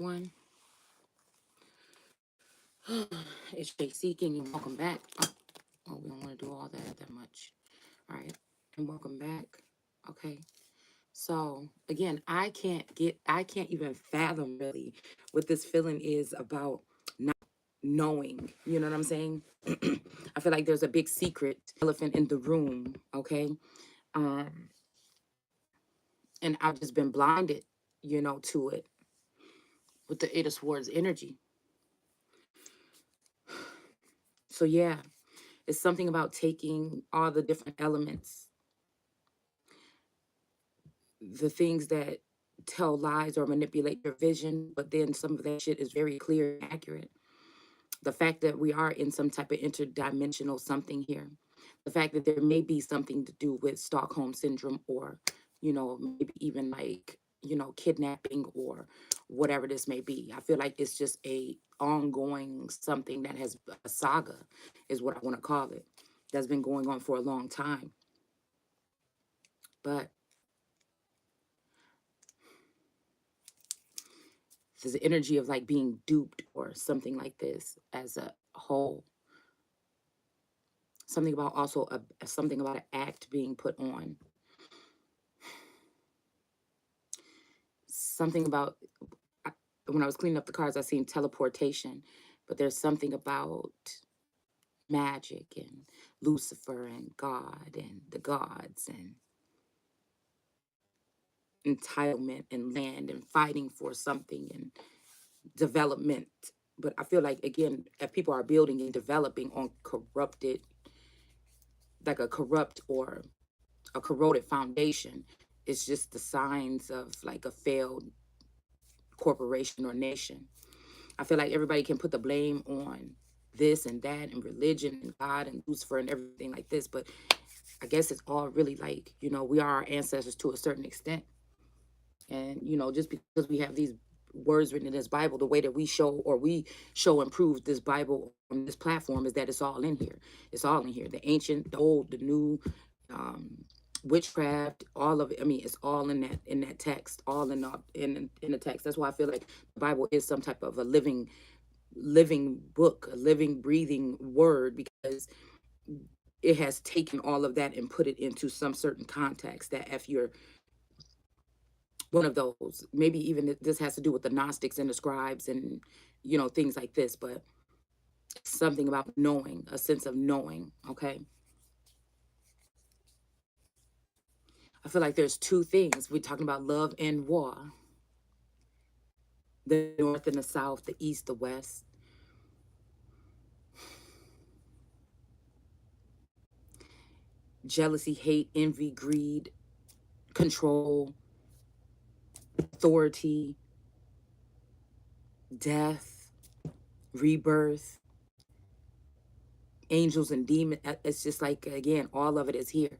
One, it's JC King, and welcome back. Oh, we don't want to do all that much. All right, and welcome back. Okay, so again, I can't even fathom really what this feeling is about not knowing. You know what I'm saying? I feel like there's a big secret elephant in the room. Okay, um, and I've just been blinded, to it with the Eight of Swords energy. So yeah, it's something about taking all the different elements, the things that tell lies or manipulate your vision, but then some of that shit is very clear and accurate. The fact that we are in some type of interdimensional something here, the fact that there may be something to do with Stockholm syndrome or, maybe even like, kidnapping or whatever this may be. I feel like it's just a ongoing something that has a saga, is what I want to call it, that's been going on for a long time. But there's the energy of like being duped or something like this as a whole. Something about also something about an act being put on. Something about when I was cleaning up the cards, I seen teleportation, but there's something about magic and Lucifer and God and the gods and entitlement and land and fighting for something and development. But I feel like again, if people are building and developing on corrupted, like a corrupt or a corroded foundation, it's just the signs of like a failed corporation or nation. I feel like everybody can put the blame on this and that and religion and God and Lucifer and everything like this, but I guess it's all really like, we are our ancestors to a certain extent. And, just because we have these words written in this Bible, the way that we show and prove this Bible on this platform is that it's all in here. It's all in here. The ancient, the old, the new, um, witchcraft, all of it. I mean, it's all in that text, all in the text. That's why I feel like the Bible is some type of a living book, a living, breathing word, because it has taken all of that and put it into some certain context that if you're one of those, maybe even this has to do with the Gnostics and the scribes and, things like this, but something about knowing, a sense of knowing, okay? I feel like there's two things. We're talking about love and war, the North and the South, the East, the West. Jealousy, hate, envy, greed, control, authority, death, rebirth, angels and demons. It's just like, again, all of it is here.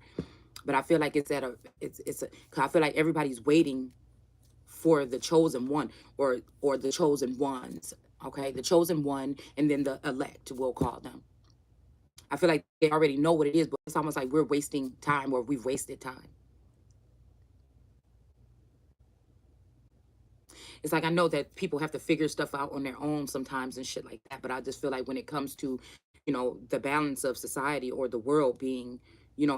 But I feel like cause I feel like everybody's waiting for the chosen one or the chosen ones. Okay, the chosen one, and then the elect, we'll call them. I feel like they already know what it is, but it's almost like we're wasting time, or we've wasted time. It's like I know that people have to figure stuff out on their own sometimes and shit like that, but I just feel like when it comes to, the balance of society or the world being,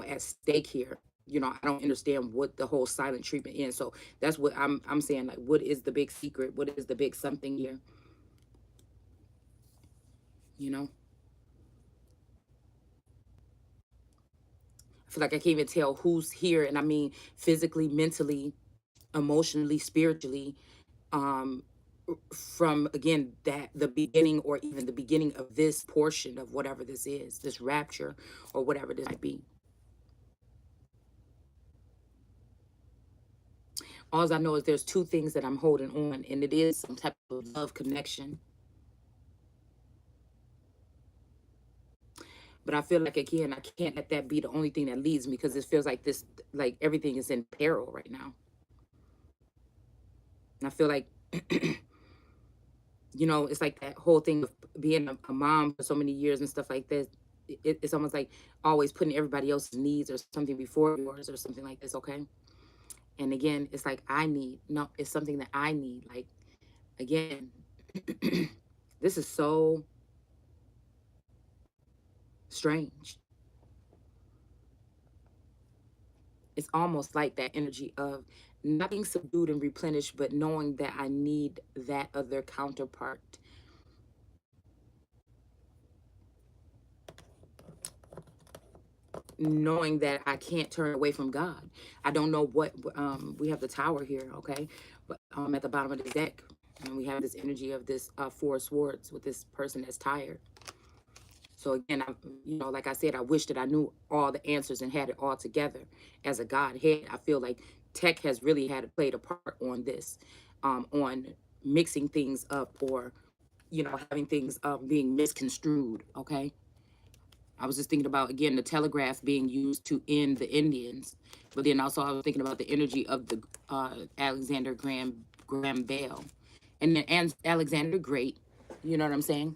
at stake here, I don't understand what the whole silent treatment is. So that's what I'm saying. Like, what is the big secret? What is the big something here? You know, I feel like I can't even tell who's here, and I mean physically, mentally, emotionally, spiritually, um from again that the beginning or even the beginning of this portion of whatever this is, this rapture or whatever this might be. All I know is there's two things that I'm holding on, and it is some type of love connection. But I feel like again, I can't let that be the only thing that leads me, because it feels like this, like everything is in peril right now. And I feel like it's like that whole thing of being a mom for so many years and stuff like this. It's almost like always putting everybody else's needs or something before yours or something like this, okay? And again, it's like no, it's something that I need. Like, Again, this is so strange. It's almost like that energy of not being subdued and replenished, but knowing that I need that other counterpart. Knowing that I can't turn away from God. I don't know what we have the tower here, okay? But at the bottom of the deck, and we have this energy of this four of swords with this person that's tired. So again, like I said, I wish that I knew all the answers and had it all together as a Godhead. I feel like tech has really had played a part on this, on mixing things up, or having things being misconstrued. Okay, I was just thinking about, again, the telegraph being used to end the Indians, but then also I was thinking about the energy of the Alexander Graham Bell, and then Alexander Great. You know what I'm saying?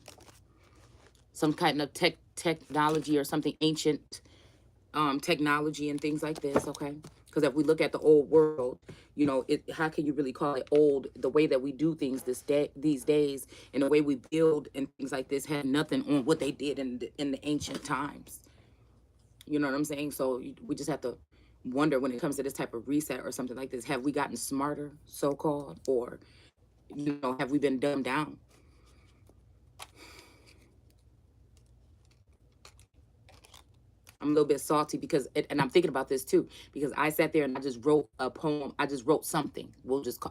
Some kind of technology or something ancient, technology and things like this. Okay, because if we look at the old world, how can you really call it old? The way that we do things these days, and the way we build and things like this had nothing on what they did in the ancient times. You know what I'm saying? So we just have to wonder, when it comes to this type of reset or something like this, have we gotten smarter, so called, or have we been dumbed down? I'm a little bit salty because, and I'm thinking about this too, because I sat there and I just wrote a poem. I just wrote something.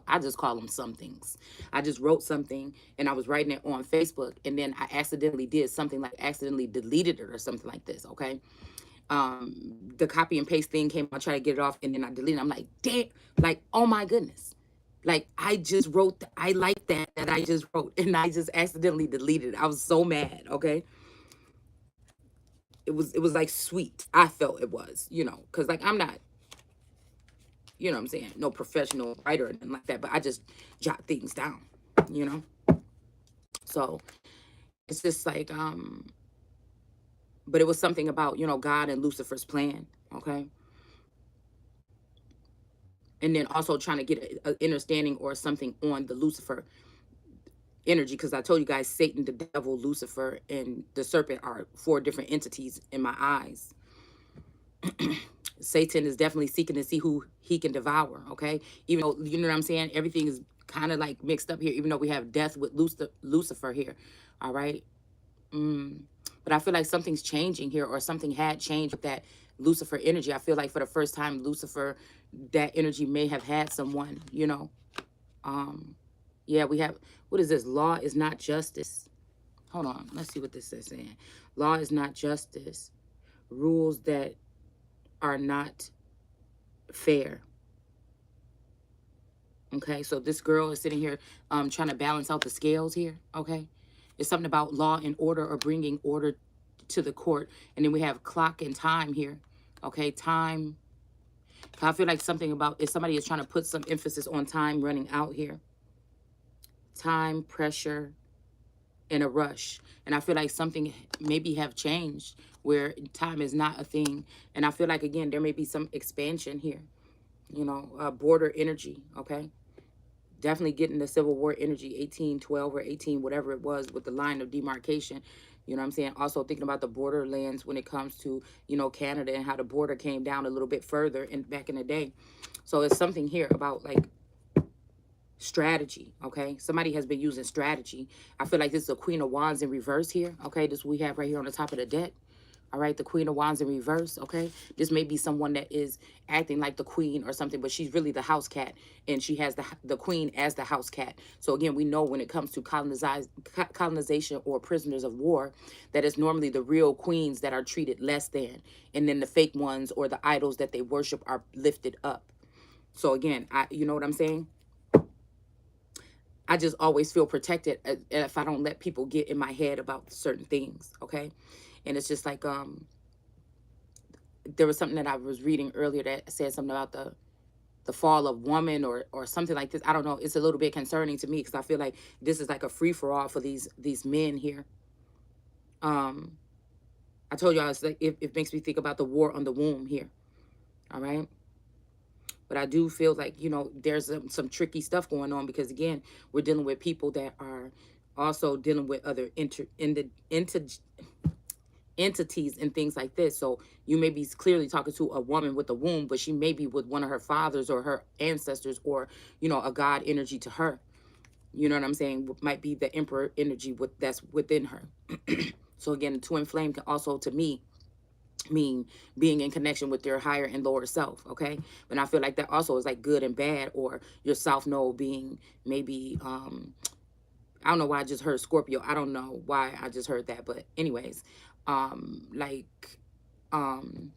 I just call them somethings. I just wrote something, and I was writing it on Facebook, and then I accidentally did something, like accidentally deleted it or something like this. Okay. The copy and paste thing came, I tried to get it off, and then I deleted it. I'm like, damn, like, oh my goodness. Like, I just wrote, I like that I just wrote, and I just accidentally deleted it. I was so mad. Okay. It was like sweet. I felt it was, because like I'm not, what I'm saying, no professional writer or anything like that, but I just jot things down, you know. So it's just like, but it was something about, God and Lucifer's plan. Okay. And then also trying to get an understanding or something on the Lucifer energy, because I told you guys Satan, the devil, Lucifer, and the serpent are four different entities in my eyes. Satan is definitely seeking to see who he can devour. Okay, even though, you know what I'm saying, everything is kind of like mixed up here, even though we have death with Lucifer here. All right. But I feel like something's changing here, or something had changed with that Lucifer energy. I feel like for the first time, Lucifer, that energy may have had someone, yeah, we have, what is this? Law is not justice. Hold on, let's see what this is saying. Law is not justice. Rules that are not fair. Okay, so this girl is sitting here trying to balance out the scales here. Okay, it's something about law and order, or bringing order to the court. And then we have clock and time here. Okay, time. I feel like something about, if somebody is trying to put some emphasis on time running out here. Time, pressure, in a rush. And I feel like something maybe have changed where time is not a thing. And I feel like, again, there may be some expansion here, border energy. Okay, definitely getting the Civil War energy, 1812 or 18 whatever it was, with the line of demarcation. You know what I'm saying? Also thinking about the borderlands when it comes to, Canada, and how the border came down a little bit further back in the day. So it's something here about like strategy. Okay, somebody has been using strategy. I feel like this is a Queen of Wands in reverse here. Okay, this we have right here on the top of the deck. All right, the Queen of Wands in reverse. Okay, this may be someone that is acting like the queen or something, but she's really the house cat, and she has the queen as the house cat. So again, we know when it comes to colonization or prisoners of war, that it's normally the real queens that are treated less than, and then the fake ones or the idols that they worship are lifted up. So again, you know what I'm saying? I just always feel protected if I don't let people get in my head about certain things. Okay, and it's just like there was something that I was reading earlier that said something about the fall of woman, or something like this. I don't know. It's a little bit concerning to me, because I feel like this is like a free for all for these men here. I told you, I was like, it makes me think about the war on the womb here. All right. But I do feel like, there's some tricky stuff going on, because again, we're dealing with people that are also dealing with other entities and things like this. So you may be clearly talking to a woman with a womb, but she may be with one of her fathers or her ancestors, or, a God energy to her. You know what I'm saying? Might be the emperor energy that's within her. So again, the twin flame can also, to me, mean being in connection with your higher and lower self. Okay, but I feel like that also is like good and bad, or your south node being maybe I don't know why I just heard Scorpio. I don't know why I just heard that, but anyways, like um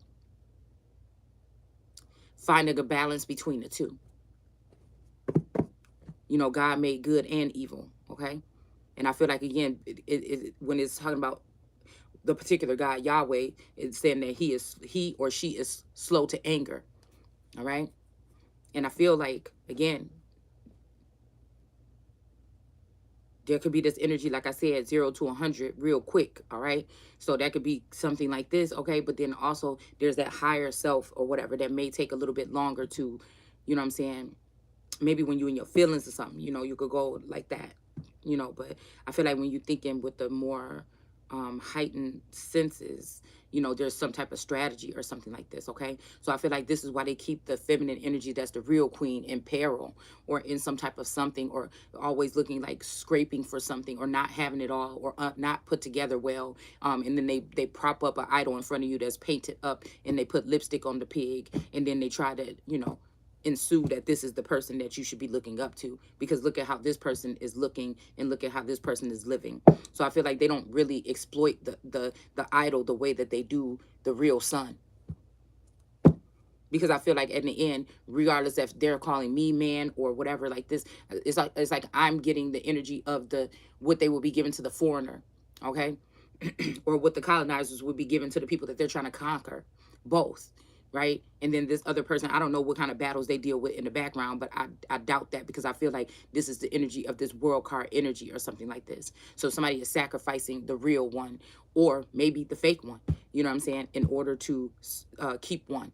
finding a balance between the two. God made good and evil. Okay, and I feel like again, when it's talking about the particular God, Yahweh, it's saying that he or she is slow to anger. All right, and I feel like again, there could be this energy, like I said, 0 to 100 real quick. All right, so that could be something like this. Okay, but then also there's that higher self or whatever that may take a little bit longer to, you know what I'm saying, maybe when you in your feelings or something, you could go like that, but I feel like when you're thinking with the more heightened senses, there's some type of strategy or something like this. Okay, so I feel like this is why they keep the feminine energy, that's the real queen, in peril, or in some type of something, or always looking like scraping for something, or not having it all, or not put together well, and then they prop up an idol in front of you that's painted up, and they put lipstick on the pig, and then they try to ensue that this is the person that you should be looking up to, because look at how this person is looking, and look at how this person is living. So I feel like they don't really exploit the idol the way that they do the real sun, because I feel like in the end, regardless if they're calling me man or whatever like this, it's like I'm getting the energy of what they will be given to the foreigner. Okay, or what the colonizers would be given to the people that they're trying to conquer, both, right? And then this other person, I don't know what kind of battles they deal with in the background, but I doubt that, because I feel like this is the energy of this world card energy or something like this. So somebody is sacrificing the real one, or maybe the fake one, you know what I'm saying, in order to keep one.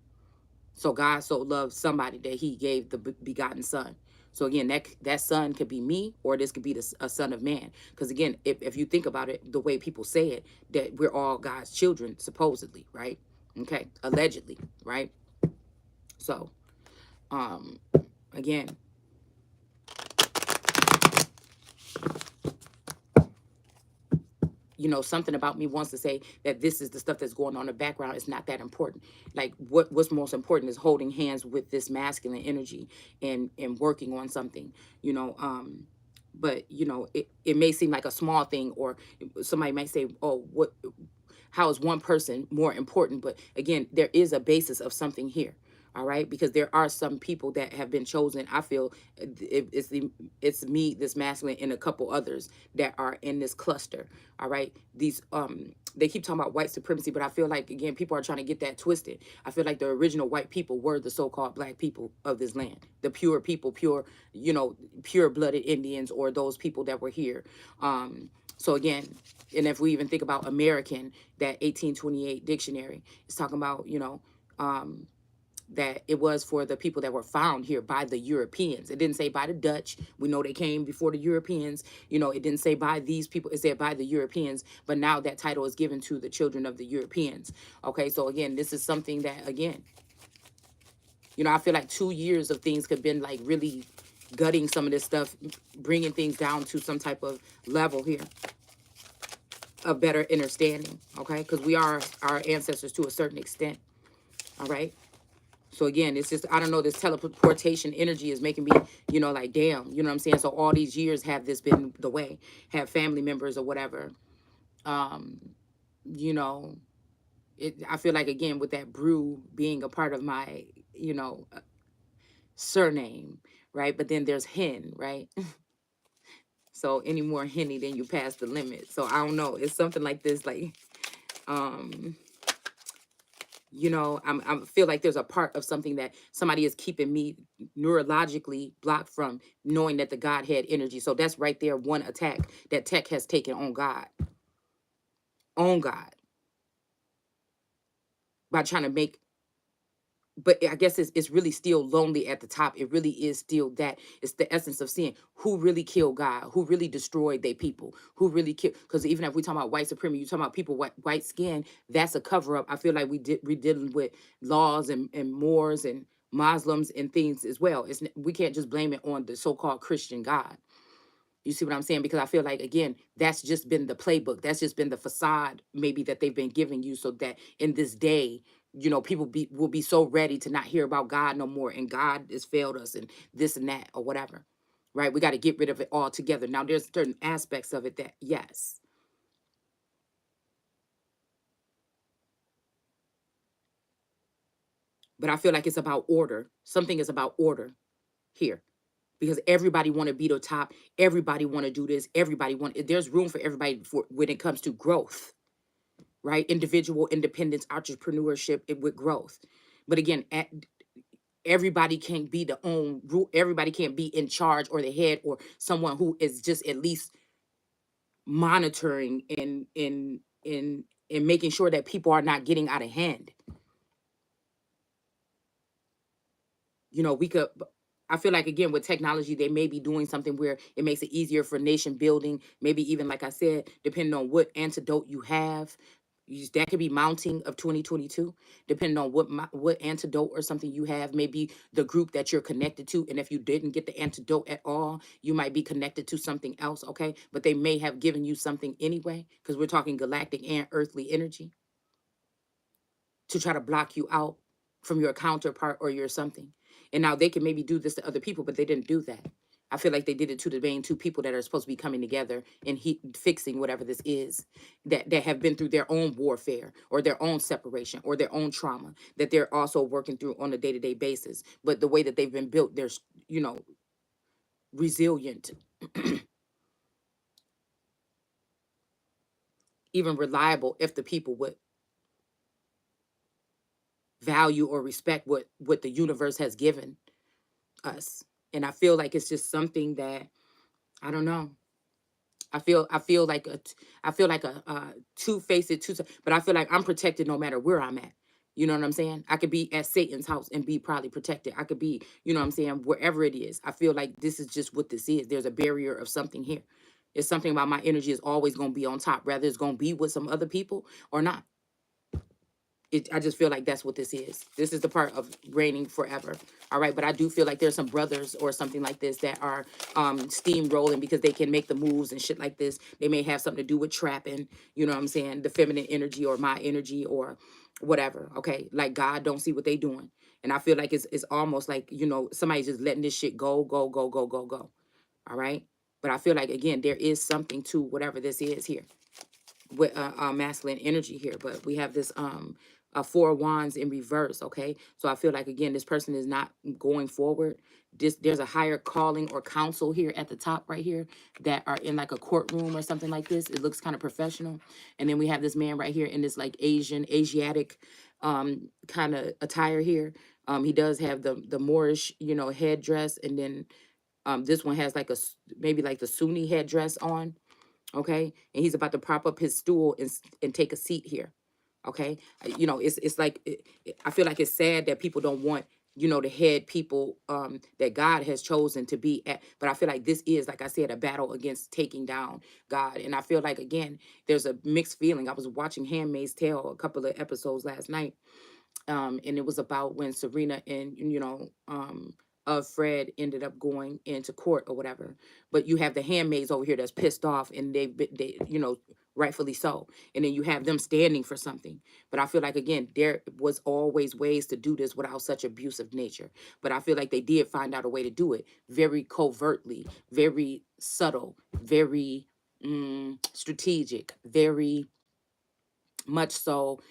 So God so loved somebody that he gave the begotten son. So again, that son could be me, or this could be a son of man. Because again, if you think about it, the way people say it, that we're all God's children, supposedly, right? Okay, allegedly, right? So, again, something about me wants to say that this is the stuff that's going on in the background. It's not that important. Like what's most important is holding hands with this masculine energy, and working on something, but it may seem like a small thing, or somebody might say, oh, how is one person more important? But again, there is a basis of something here. All right, because there are some people that have been chosen. I feel it's me, this masculine, and a couple others that are in this cluster. All right, these they keep talking about white supremacy, but I feel like again people are trying to get that twisted. I feel like the original white people were the so-called black people of this land, the pure people, pure-blooded Indians, or those people that were here. So again, and if we even think about American, that 1828 dictionary is talking about, that it was for the people that were found here by the Europeans. It didn't say by the Dutch. We know they came before the Europeans. It didn't say by these people. It said by the Europeans. But now that title is given to the children of the Europeans. Okay, so again, this is something that, again, I feel like 2 years of things could have been like really gutting some of this stuff, bringing things down to some type of level here, a better understanding, okay? Because we are our ancestors to a certain extent, all right? So again, it's just, I don't know, this teleportation energy is making me, like, damn, you know what I'm saying? So all these years have this been the way, have family members or whatever, you know, I feel like, again, with that brew being a part of my, surname, right? But then there's hen, right? So any more henny, then you pass the limit. So I don't know. It's something like this, like, I feel like there's a part of something that somebody is keeping me neurologically blocked from knowing that the Godhead energy. So that's right there, one attack that tech has taken on God, by trying to make but I guess it's really still lonely at the top. It really is still that. It's the essence of seeing who really killed God, who really destroyed their people, who really killed. Because even if we talk about white supremacy, you talk about people white skin, that's a cover up. I feel like we dealing with laws and Moors and Muslims and things as well. We can't just blame it on the so-called Christian God. You see what I'm saying? Because I feel like, again, that's just been the playbook. That's just been the facade, maybe, that they've been giving you, so that in this day, people will be so ready to not hear about God no more, and God has failed us, and this and that, or whatever. Right? We got to get rid of it all together. Now, there's certain aspects of it that, yes, but I feel like it's about order. Something is about order here. Because everybody want to be the top, everybody want to do this, there's room for everybody for when it comes to growth, right? Individual independence, entrepreneurship, with growth. But again, everybody can't be the own rule. Everybody can't be in charge or the head or someone who is just at least monitoring and making sure that people are not getting out of hand. We could. I feel like, again, with technology, they may be doing something where it makes it easier for nation building. Maybe even, like I said, depending on what antidote you have, that could be mounting of 2022. Depending on what antidote or something you have, maybe the group that you're connected to, and if you didn't get the antidote at all, you might be connected to something else. Okay, but they may have given you something anyway, because we're talking galactic and earthly energy, to try to block you out from your counterpart or your something. And now they can maybe do this to other people, but they didn't do that. I feel like they did it to the main two people that are supposed to be coming together and fixing whatever this is, that have been through their own warfare or their own separation or their own trauma, that they're also working through on a day-to-day basis. But the way that they've been built, they're, resilient, even reliable, if the people would value or respect what the universe has given us. And I feel like it's just something that, I don't know. I feel like a two-faced but I feel like I'm protected no matter where I'm at. You know what I'm saying? I could be at Satan's house and be probably protected. I could be, what I'm saying, wherever it is. I feel like this is just what this is. There's a barrier of something here. It's something about my energy is always going to be on top, whether it's going to be with some other people or not. I just feel like that's what this is. This is the part of reigning forever. All right. But I do feel like there's some brothers or something like this that are steamrolling because they can make the moves and shit like this. They may have something to do with trapping, you know what I'm saying? The feminine energy or my energy or whatever. Okay. Like God don't see what they doing. And I feel like it's almost like, somebody's just letting this shit go, go, go, go, go, go. All right. But I feel like, again, there is something to whatever this is here with masculine energy here. But we have this four of wands in reverse. Okay, so I feel like, again, this person is not going forward. There's a higher calling or counsel here at the top right here that are in like a courtroom or something like this. It looks kind of professional. And then we have this man right here in this like Asiatic kind of attire here. He does have the Moorish, headdress, and then this one has like maybe like the Sunni headdress on. Okay, and he's about to prop up his stool and take a seat here. Okay, it's like I feel like it's sad that people don't want, the head people that God has chosen to be at. But I feel like this is, like I said, a battle against taking down God. And I feel like, again, there's a mixed feeling. I was watching Handmaid's Tale a couple of episodes last night, and it was about when Serena and Fred ended up going into court or whatever. But you have the handmaids over here that's pissed off, and they rightfully so. And then you have them standing for something. But I feel like, again, there was always ways to do this without such abusive nature. But I feel like they did find out a way to do it very covertly, very subtle, very strategic, very much so,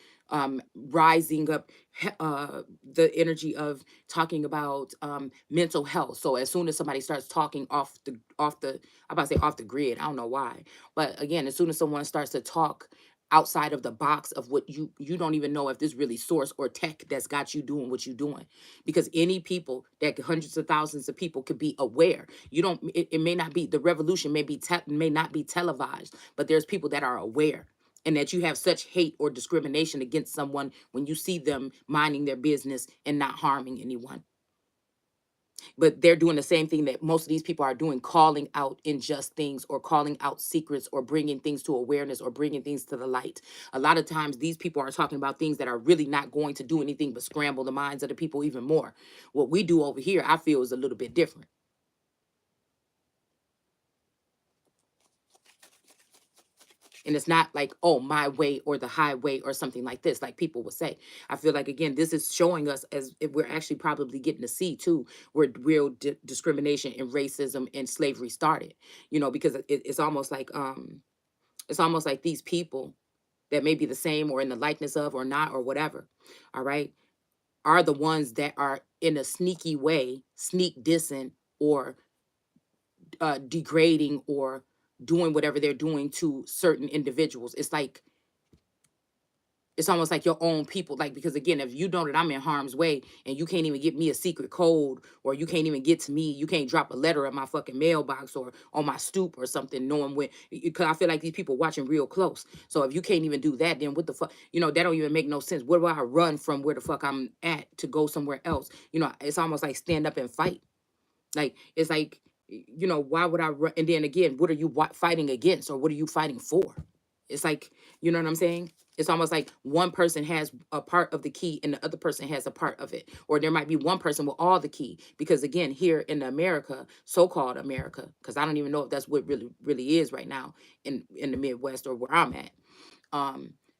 rising up the energy of talking about mental health. So as soon as somebody starts talking off the I'm about to say off the grid, I don't know why, but again, as soon as someone starts to talk outside of the box of what you don't even know if this really source or tech that's got you doing what you're doing, because any people that hundreds of thousands of people could be aware. You don't it may not be, the revolution may not be televised, but there's people that are aware. and that you have such hate or discrimination against someone when you see them minding their business and not harming anyone. But they're doing the same thing that most of these people are doing, calling out unjust things or calling out secrets or bringing things to awareness or bringing things to the light. A lot of times these people are talking about things that are really not going to do anything but scramble the minds of the people even more. What we do over here, I feel, is a little bit different. And it's not like, oh, my way or the highway or something like this, like people would say. I feel like, again, this is showing us as if we're actually probably getting to see, too, where real discrimination and racism and slavery started, because it's almost like these people that may be the same or in the likeness of or not or whatever, all right, are the ones that are in a sneaky way, sneak dissing or degrading or doing whatever they're doing to certain individuals. It's almost like your own people. Like, because again, if you know that I'm in harm's way and you can't even get me a secret code, or you can't even get to me, you can't drop a letter in my fucking mailbox or on my stoop or something, knowing when, because I feel like these people watching real close. So if you can't even do that, then what the fuck, that don't even make no sense. Where do I run from where the fuck I'm at to go somewhere else? It's almost like stand up and fight. Like, it's like, why would I run? And then again, what are you fighting against, or what are you fighting for? It's like, you know what I'm saying? It's almost like one person has a part of the key and the other person has a part of it. Or there might be one person with all the key. Because again, here in America, so-called America, because I don't even know if that's what really, really is right now in the Midwest or where I'm at.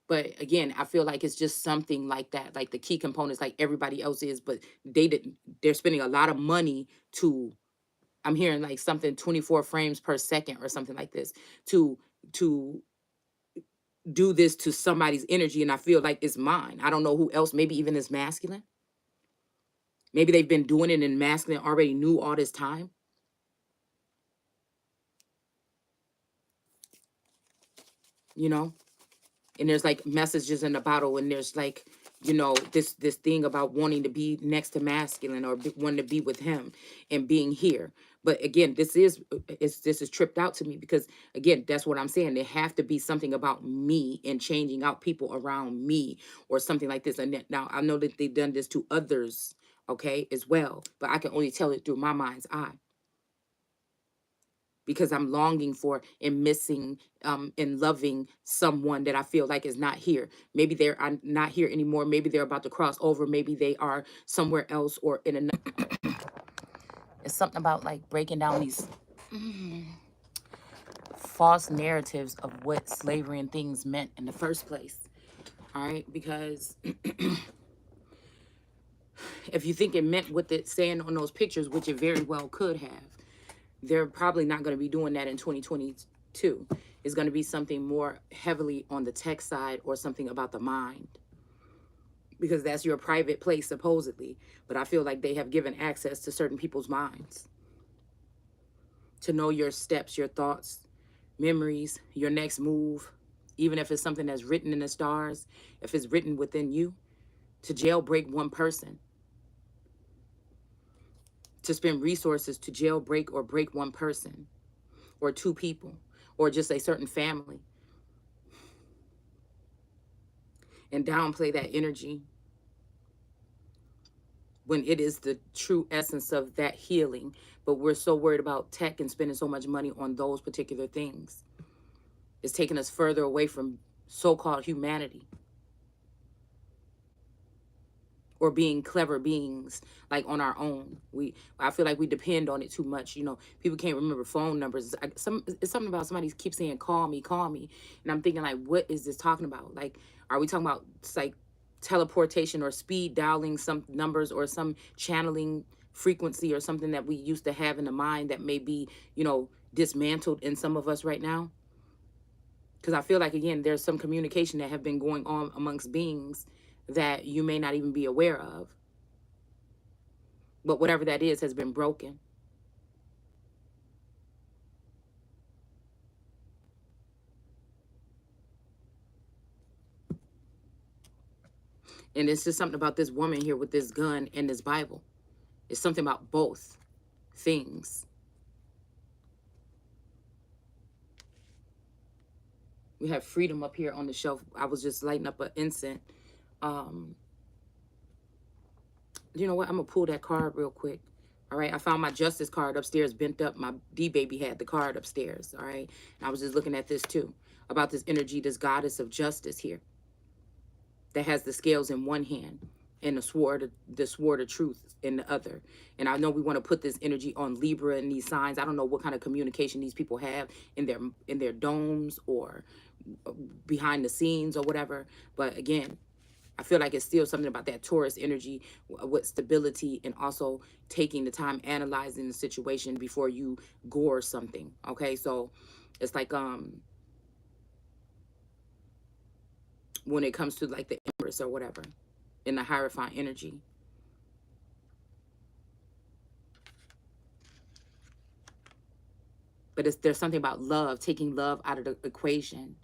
But again, I feel like it's just something like that. Like the key components, like everybody else is, but they're spending a lot of money to, I'm hearing like something 24 frames per second or something like this, to do this to somebody's energy, and I feel like it's mine. I don't know who else, maybe even is masculine. Maybe they've been doing it and masculine already knew all this time. And there's like messages in the bottle, and there's like, this thing about wanting to be next to masculine or wanting to be with him and being here. But again, this is tripped out to me, because again, that's what I'm saying. There have to be something about me and changing out people around me or something like this. And now I know that they've done this to others, okay, as well, but I can only tell it through my mind's eye, because I'm longing for and missing and loving someone that I feel like is not here. Maybe they're not here anymore. Maybe they're about to cross over. Maybe they are somewhere else or in another. It's something about like breaking down these false narratives of what slavery and things meant in the first place. All right, because if you think it meant what it's saying on those pictures, which it very well could have, they're probably not going to be doing that in 2022. It's going to be something more heavily on the tech side or something about the mind, because that's your private place supposedly. But I feel like they have given access to certain people's minds to know your steps, your thoughts, memories, your next move, even if it's something that's written in the stars, if it's written within you, to jailbreak one person, to spend resources to jailbreak or break one person or two people or just a certain family, and downplay that energy when it is the true essence of that healing. But we're so worried about tech and spending so much money on those particular things. It's taking us further away from so-called humanity, or being clever beings like on our own. I feel like we depend on it too much. People can't remember phone numbers. It's something about somebody keeps saying call me, and I'm thinking like, what is this talking about? Like, are we talking about like teleportation or speed dialing some numbers or some channeling frequency or something that we used to have in the mind that may be dismantled in some of us right now? Because I feel like, again, there's some communication that have been going on amongst beings that you may not even be aware of. But whatever that is has been broken. And it's just something about this woman here with this gun and this Bible. It's something about both things. We have freedom up here on the shelf. I was just lighting up an incense. Um, you know what? I'm gonna pull that card real quick. All right, I found my justice card upstairs, bent up. My D baby had the card upstairs. All right, and I was just looking at this too, about this energy, this goddess of justice here, that has the scales in one hand and the sword of truth in the other. And I know we want to put this energy on Libra and these signs. I don't know what kind of communication these people have in their domes or behind the scenes or whatever. But again, I feel like it's still something about that Taurus energy with stability, and also taking the time analyzing the situation before you gore something. Okay, so it's like when it comes to like the Empress or whatever in the Hierophant energy. But there's something about love, taking love out of the equation.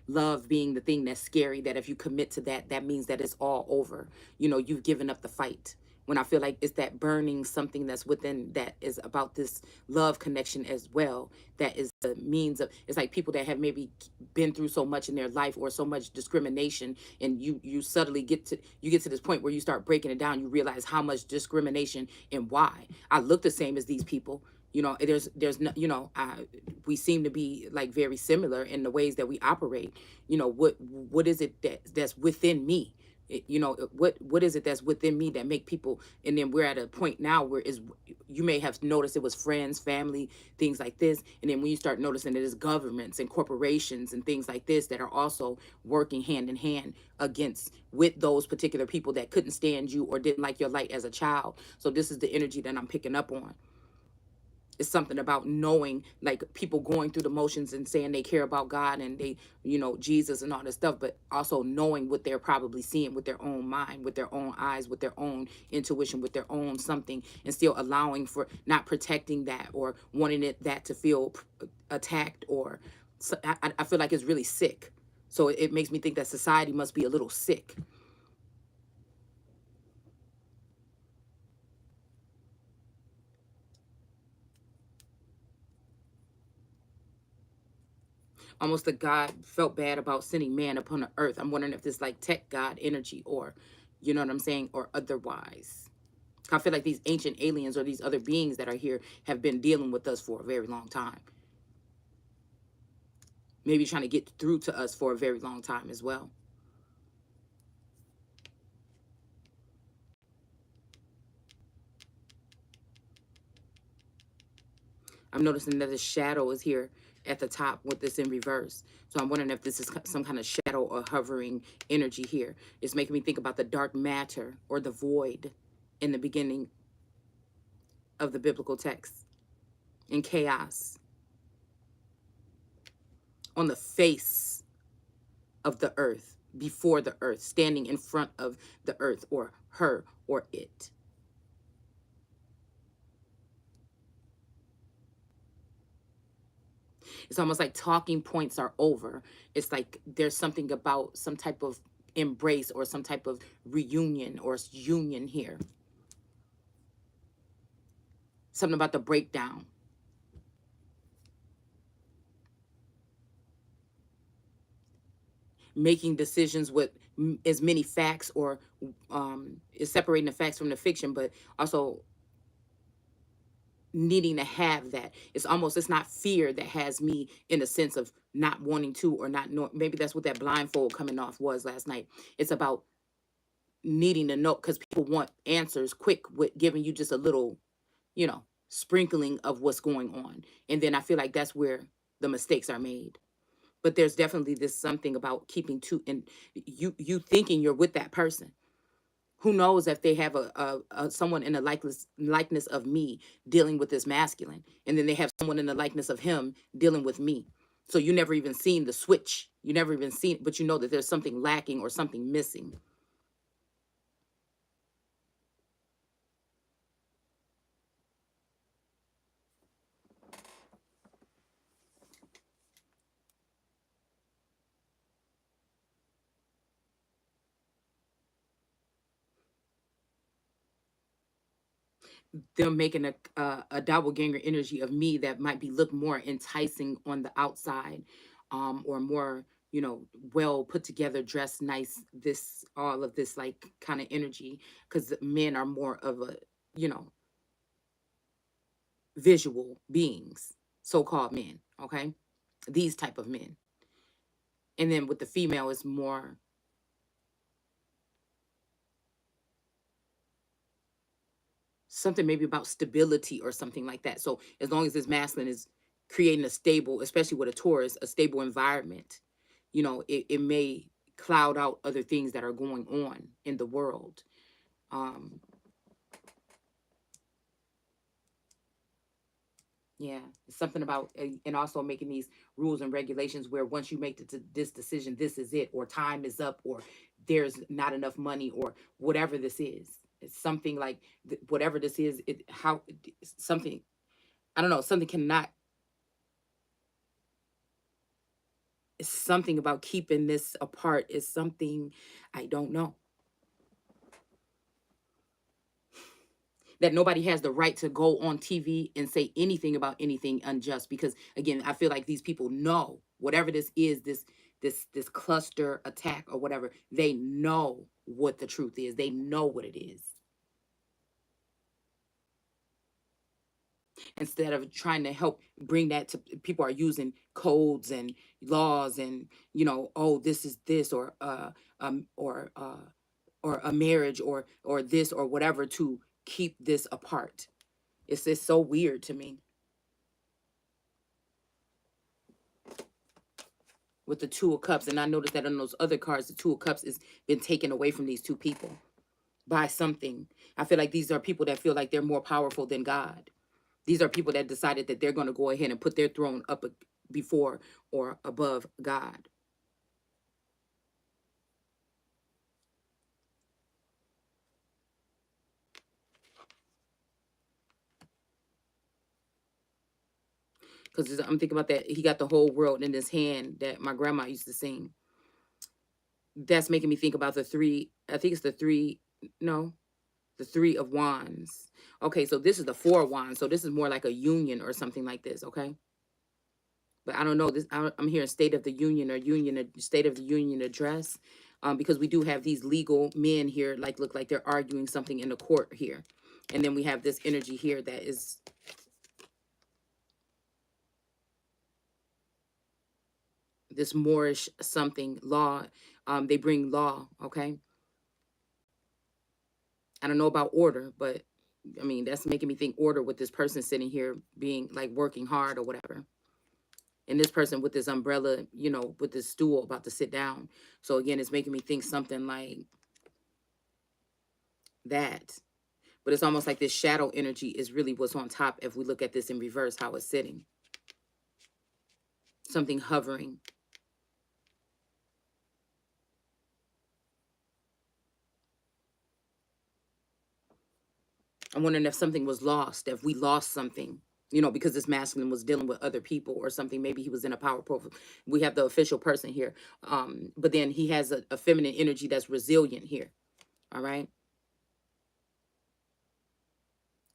Love being the thing that's scary, that if you commit to that, that means that it's all over. You know, you've given up the fight. When I feel like it's that burning something that's within, that is about this love connection as well. That is the means of, it's like people that have maybe been through so much in their life or so much discrimination, and you suddenly get to this point where you start breaking it down. You realize how much discrimination and why. I look the same as these people. You know, there's no, you know, we seem to be like very similar in the ways that we operate. You know, what is it that's within me? You know, what is it that's within me that make people? And then we're at a point now where is, you may have noticed it was friends, family, things like this, and then when you start noticing it is governments and corporations and things like this that are also working hand in hand against with those particular people that couldn't stand you or didn't like your light as a child. So this is the energy that I'm picking up on. It's something about knowing, like, people going through the motions and saying they care about God and they, you know, Jesus and all this stuff, but also knowing what they're probably seeing with their own mind, with their own eyes, with their own intuition, with their own something, and still allowing for not protecting that or wanting that to feel attacked or so. I feel like it's really sick. So it makes me think that society must be a little sick. Almost the God felt bad about sending man upon the earth. I'm wondering if this like tech God energy, or, you know what I'm saying, or otherwise. I feel like these ancient aliens or these other beings that are here have been dealing with us for a very long time. Maybe trying to get through to us for a very long time as well. I'm noticing that the shadow is here at the top with this in reverse. So I'm wondering if this is some kind of shadow or hovering energy here. It's making me think about the dark matter or the void in the beginning of the biblical text, in chaos on the face of the earth, before the earth, standing in front of the earth or her or it. It's almost like talking points are over. It's like there's something about some type of embrace or some type of reunion or union here. Something about the breakdown. Making decisions with as many facts, or is separating the facts from the fiction, but also needing to have that. It's almost, it's not fear that has me in a sense of not wanting to, or not know. Maybe that's what that blindfold coming off was last night. It's about needing to know, because people want answers quick with giving you just a little, you know, sprinkling of what's going on. And then I feel like that's where the mistakes are made. But there's definitely this something about keeping to, and you thinking you're with that person. Who knows if they have a someone in the likeness of me dealing with this masculine, and then they have someone in the likeness of him dealing with me. So you never even seen the switch. You never even seen, but you know that there's something lacking or something missing. Them making a doppelganger energy of me that might be look more enticing on the outside, or more you know, well put together, dressed nice, this, all of this like kind of energy, because men are more of a, you know, visual beings, so-called men, okay? These type of men. And then with the female is more something maybe about stability or something like that. So as long as this masculine is creating a stable, especially with a Taurus, a stable environment, you know, it may cloud out other things that are going on in the world. Yeah, it's something about, and also making these rules and regulations where once you make this decision, this is it, or time is up, or there's not enough money, or whatever this is. It's something like whatever this is, something, I don't know, something cannot, it's something about keeping this apart is something, I don't know. That nobody has the right to go on TV and say anything about anything unjust, because again, I feel like these people know whatever this is, this cluster attack or whatever, they know what the truth is. They know what it is. Instead of trying to help bring that to people, are using codes and laws and, you know, oh, this is this, um or uh or a marriage, or this or whatever, to keep this apart. It's just so weird to me. With the Two of Cups, and I noticed that on those other cards, the Two of Cups has been taken away from these two people by something. I feel like these are people that feel like they're more powerful than God. These are people that decided that they're going to go ahead and put their throne up before or above God. Because I'm thinking about that. He got the whole world in his hand, that my grandma used to sing. That's making me think about the three. I think it's the three. No, the Three of Wands. Okay, so this is the Four of Wands. So this is more like a union or something like this. Okay. But I don't know this. I'm hearing State of the Union, or State of the Union address, because we do have these legal men here, like look like they're arguing something in the court here, and then we have this energy here that is this Moorish something law. They bring law. Okay, I don't know about order, but I mean that's making me think order with this person sitting here being like working hard or whatever. And this person with this umbrella, you know, with this stool about to sit down. So again, it's making me think something like that. But it's almost like this shadow energy is really what's on top if we look at this in reverse, how it's sitting. Something hovering. I'm wondering if something was lost, if we lost something, you know, because this masculine was dealing with other people or something. Maybe he was in a power profile. We have the official person here. But then he has a feminine energy that's resilient here. All right.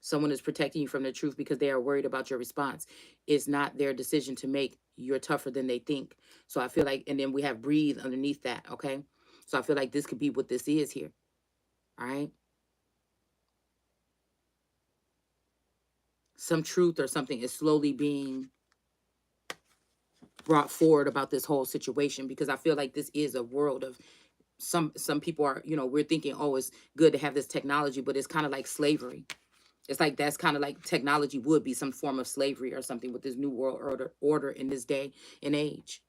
Someone is protecting you from the truth because they are worried about your response. It's not their decision to make. You're tougher than they think. So I feel like, and then we have breathe underneath that. Okay. So I feel like this could be what this is here. All right. Some truth or something is slowly being brought forward about this whole situation, because I feel like this is a world of some people are, you know, we're thinking, oh, it's good to have this technology, but it's kind of like slavery. It's like that's kind of like technology would be some form of slavery or something with this new world order in this day and age.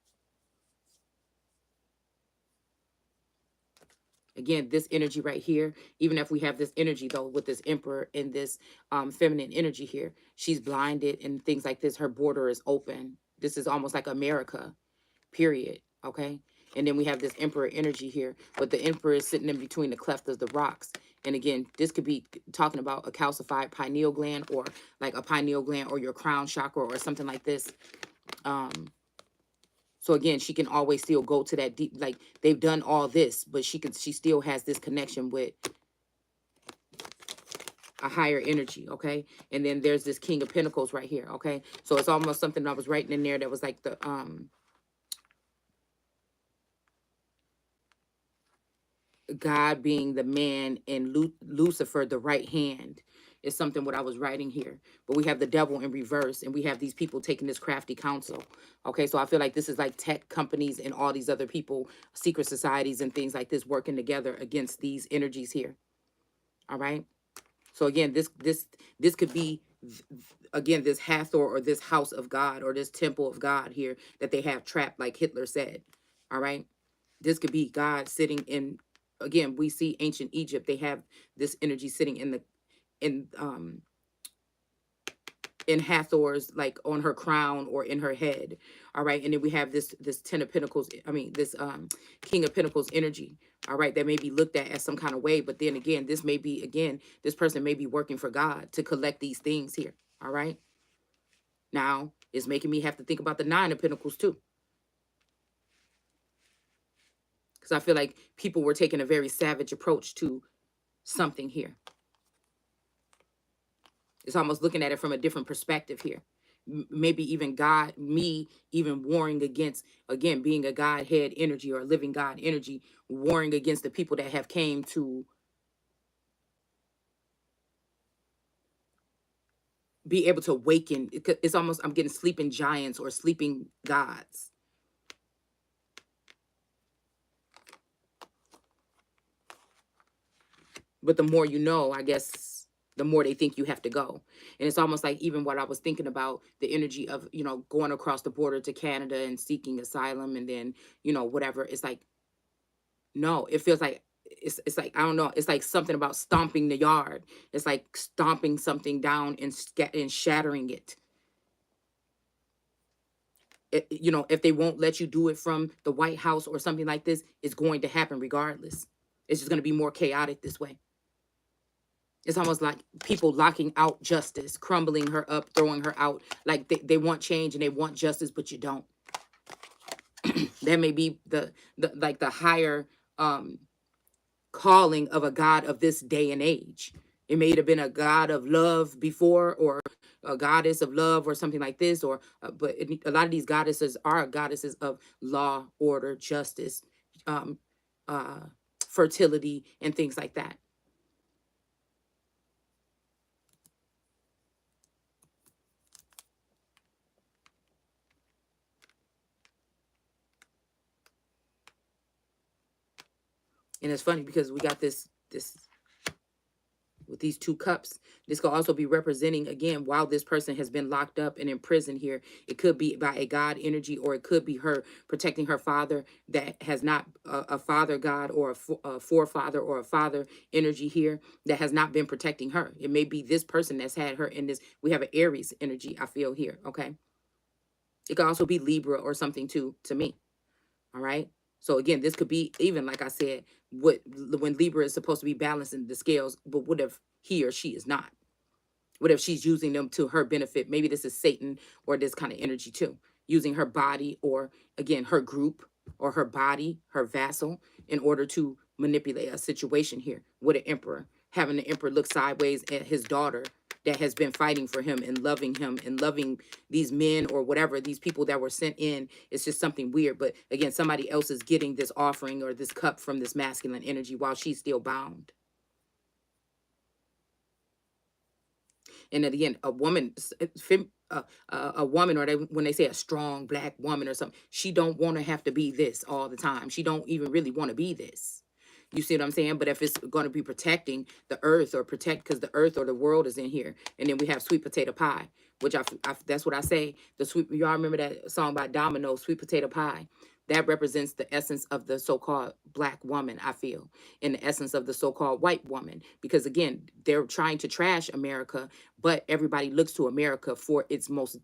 Again, this energy right here, even if we have this energy though with this emperor and this feminine energy here, she's blinded and things like this. Her border is open. This is almost like America, period. Okay. And then we have this emperor energy here, but the emperor is sitting in between the cleft of the rocks. And again, this could be talking about a calcified pineal gland, or like a pineal gland, or your crown chakra, or something like this. So again, she can always still go to that deep, like they've done all this, but she still has this connection with a higher energy. Okay. And then there's this King of Pentacles right here. Okay. So it's almost something I was writing in there that was like the, God being the man and Lucifer the right hand is something what I was writing here. But we have the devil in reverse, and we have these people taking this crafty counsel. Okay, so I feel like this is like tech companies and all these other people, secret societies and things like this working together against these energies here. All right. So again, this could be again this Hathor or this house of God or this temple of God here that they have trapped, like Hitler said. All right. This could be God sitting in, again, we see ancient Egypt, they have this energy sitting in the in Hathor's, like on her crown or in her head. All right. And then we have this Ten of Pentacles, I mean this King of Pentacles energy. All right, that may be looked at as some kind of way, but then again, this may be, again, this person may be working for God to collect these things here. All right. Now it's making me have to think about the Nine of Pentacles too. Because I feel like people were taking a very savage approach to something here. It's almost looking at it from a different perspective here. Maybe even God, me even warring against, again, being a Godhead energy or a living God energy, warring against the people that have came to be able to awaken. It's almost, I'm getting sleeping giants or sleeping gods. But the more you know, I guess, the more they think you have to go. And it's almost like even what I was thinking about, the energy of, you know, going across the border to Canada and seeking asylum and then, you know, whatever. It's like, no, it feels like, it's like, I don't know. It's like something about stomping the yard. It's like stomping something down and shattering it. You know, if they won't let you do it from the White House or something like this, it's going to happen regardless. It's just going to be more chaotic this way. It's almost like people locking out justice, crumbling her up, throwing her out. Like they want change and they want justice, but you don't. That may be the like the higher calling of a God of this day and age. It may have been a God of love before, or a goddess of love, or something like this. Or but a lot of these goddesses are goddesses of law, order, justice, um, fertility, and things like that. And it's funny because we got this with these two cups. This could also be representing, again, while this person has been locked up and in prison here, it could be by a God energy, or it could be her protecting her father that has not a father God, or a forefather or a father energy here that has not been protecting her. It may be this person that's had her in this. We have an Aries energy, I feel here. Okay. It could also be Libra or something too, to me. All right. So again, this could be even, like I said, what when Libra is supposed to be balancing the scales, but what if he or she is not? What if she's using them to her benefit? Maybe this is Satan or this kind of energy too, using her body, or again, her group or her body, her vassal, in order to manipulate a situation here with an emperor, having the emperor look sideways at his daughter that has been fighting for him and loving these men or whatever, these people that were sent in. It's just something weird. But again, somebody else is getting this offering or this cup from this masculine energy while she's still bound. And then again, a woman, a woman, or when they say a strong black woman or something, she don't want to have to be this all the time. She don't even really want to be this. You see what I'm saying? But if it's going to be protecting the earth, or protect, because the earth or the world is in here, and then we have sweet potato pie, which that's what I say. The sweet, y'all remember that song by Domino, Sweet Potato Pie? That represents the essence of the so-called black woman, I feel, in the essence of the so-called white woman. Because again, they're trying to trash America, but everybody looks to America for its most,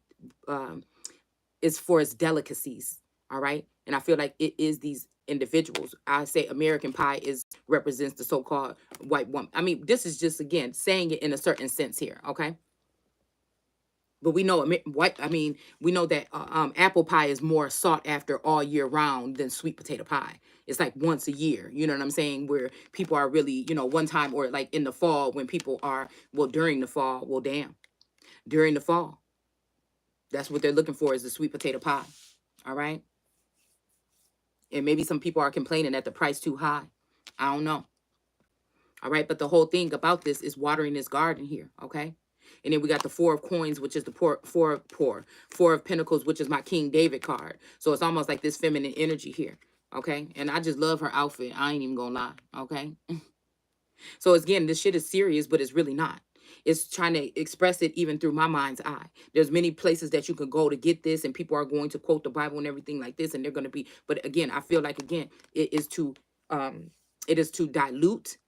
it's for its delicacies. All right. And I feel like it is these individuals. I say American Pie is represents the so-called white woman. I mean, this is just, again, saying it in a certain sense here. Okay. But we know what I mean. We know that apple pie is more sought after all year round than sweet potato pie. It's like once a year. You know what I'm saying? Where people are really, you know, one time, or like in the fall when people are, well, during the fall. Well, damn, during the fall, that's what they're looking for, is the sweet potato pie. All right. And maybe some people are complaining that the price too high. I don't know. All right. But the whole thing about this is watering this garden here. Okay. And then we got the Four of Coins, which is the Four of Pentacles, which is my King David card. So it's almost like this feminine energy here. Okay. And I just love her outfit. I ain't even gonna lie. Okay. So again, this shit is serious, but it's really not. It's trying to express it even through my mind's eye. There's many places that you can go to get this, and people are going to quote the Bible and everything like this, and they're going to be. But again, I feel like again, um, it is to dilute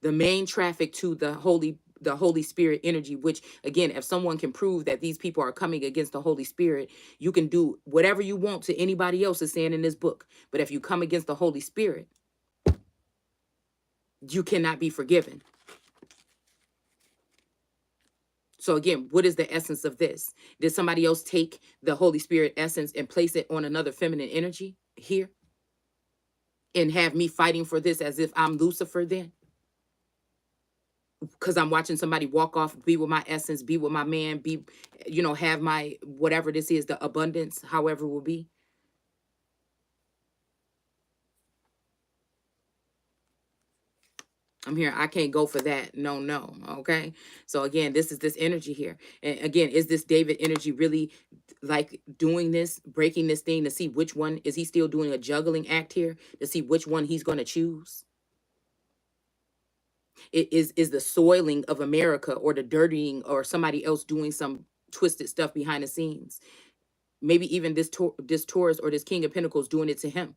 the main traffic to the Holy Spirit energy. Which again, if someone can prove that these people are coming against the Holy Spirit, you can do whatever you want to anybody else is saying in this book. But if you come against the Holy Spirit, you cannot be forgiven. So again, what is the essence of this? Did somebody else take the Holy Spirit essence and place it on another feminine energy here? And have me fighting for this as if I'm Lucifer then? Because I'm watching somebody walk off, be with my essence, be with my man, be, have my, whatever this is, the abundance, however it will be. I'm here. I can't go for that. No, no. Okay. So again, this is this energy here. And again, is this David energy really like doing this, breaking this thing to see which one, is he still doing a juggling act here to see which one he's going to choose? It is the soiling of America or the dirtying or somebody else doing some twisted stuff behind the scenes. Maybe even this Taurus or this King of Pentacles doing it to him.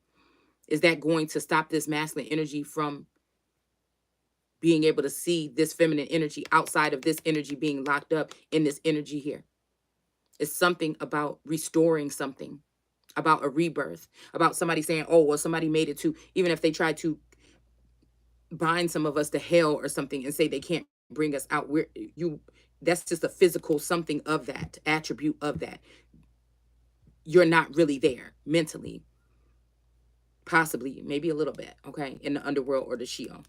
Is that going to stop this masculine energy from being able to see this feminine energy outside of this energy being locked up in this energy here? It's something about restoring something, about a rebirth, about somebody saying, oh, well, somebody made it to, even if they tried to bind some of us to hell or something and say they can't bring us out. That's just a physical something of that, attribute of that. You're not really there mentally, possibly, maybe a little bit, okay, in the underworld or the Sheol.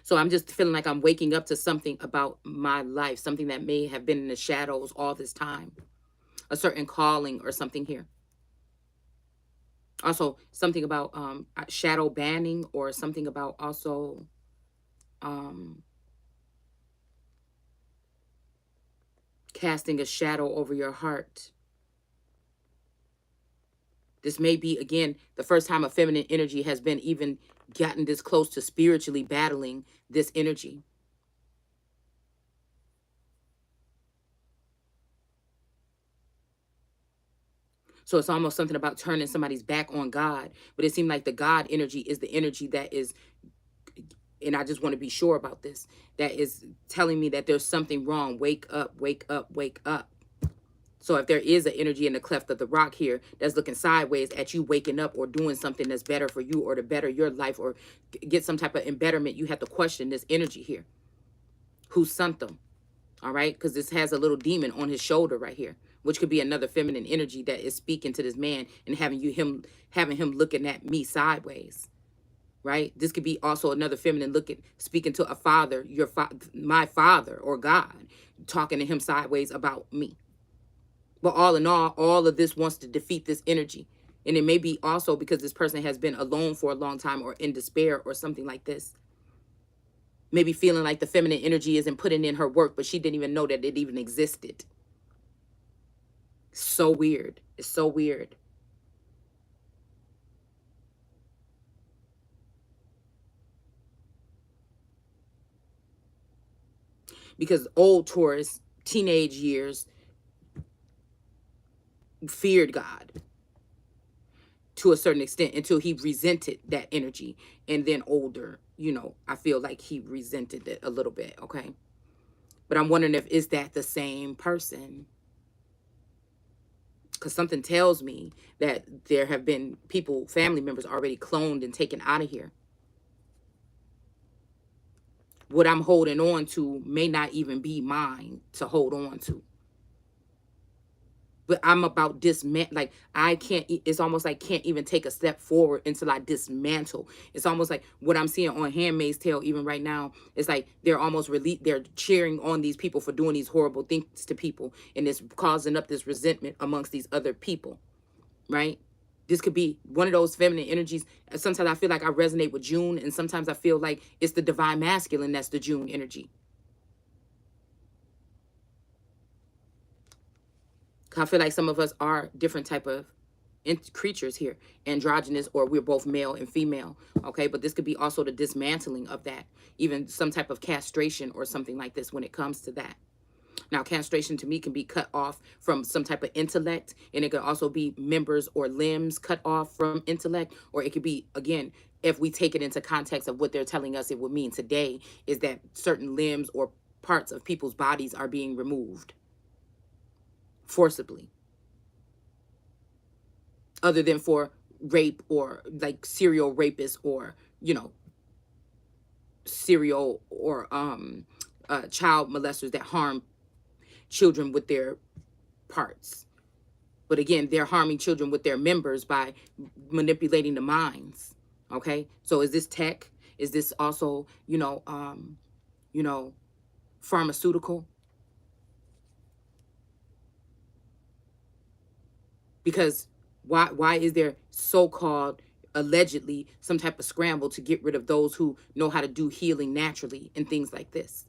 So I'm just feeling like I'm waking up to something about my life, something that may have been in the shadows all this time, a certain calling or something here. Also, something about shadow banning, or something about also casting a shadow over your heart. This may be, again, the first time a feminine energy has been even gotten this close to spiritually battling this energy. So it's almost something about turning somebody's back on God. But it seemed like the God energy is the energy that is, and I just want to be sure about this, that is telling me that there's something wrong. Wake up, wake up, wake up. So if there is an energy in the cleft of the rock here that's looking sideways at you waking up or doing something that's better for you or to better your life or get some type of embetterment, you have to question this energy here. Who sent them? All right, because this has a little demon on his shoulder right here, which could be another feminine energy that is speaking to this man and having him looking at me sideways. Right? This could be also another feminine speaking to a father, my father or God, talking to him sideways about me. But all in all of this wants to defeat this energy. And it may be also because this person has been alone for a long time or in despair or something like this. Maybe feeling like the feminine energy isn't putting in her work, but she didn't even know that it even existed. So weird. It's so weird. Because old Taurus, teenage years, feared God to a certain extent until he resented that energy. And then older, I feel like he resented it a little bit, okay? But I'm wondering if is that the same person? Because something tells me that there have been people, family members already cloned and taken out of here. What I'm holding on to may not even be mine to hold on to. but I'm about like I can't, it's almost like can't even take a step forward until I dismantle. It's almost like what I'm seeing on Handmaid's Tale even right now. It's like they're almost they're cheering on these people for doing these horrible things to people, and it's causing up this resentment amongst these other people, right? This could be one of those feminine energies. Sometimes I feel like I resonate with June, and sometimes I feel like it's the divine masculine that's the June energy. I feel like some of us are different type of creatures here, androgynous, or we're both male and female, okay? But this could be also the dismantling of that, even some type of castration or something like this when it comes to that. Now, castration to me can be cut off from some type of intellect, and it could also be members or limbs cut off from intellect, or it could be, again, if we take it into context of what they're telling us it would mean today, is that certain limbs or parts of people's bodies are being removed forcibly, other than for rape or like serial rapists or, you know, serial or child molesters that harm children with their parts. But again, they're harming children with their members by manipulating the minds. Okay, so is this tech? Is this also, you know, pharmaceutical? Because why is there so-called allegedly some type of scramble to get rid of those who know how to do healing naturally and things like this,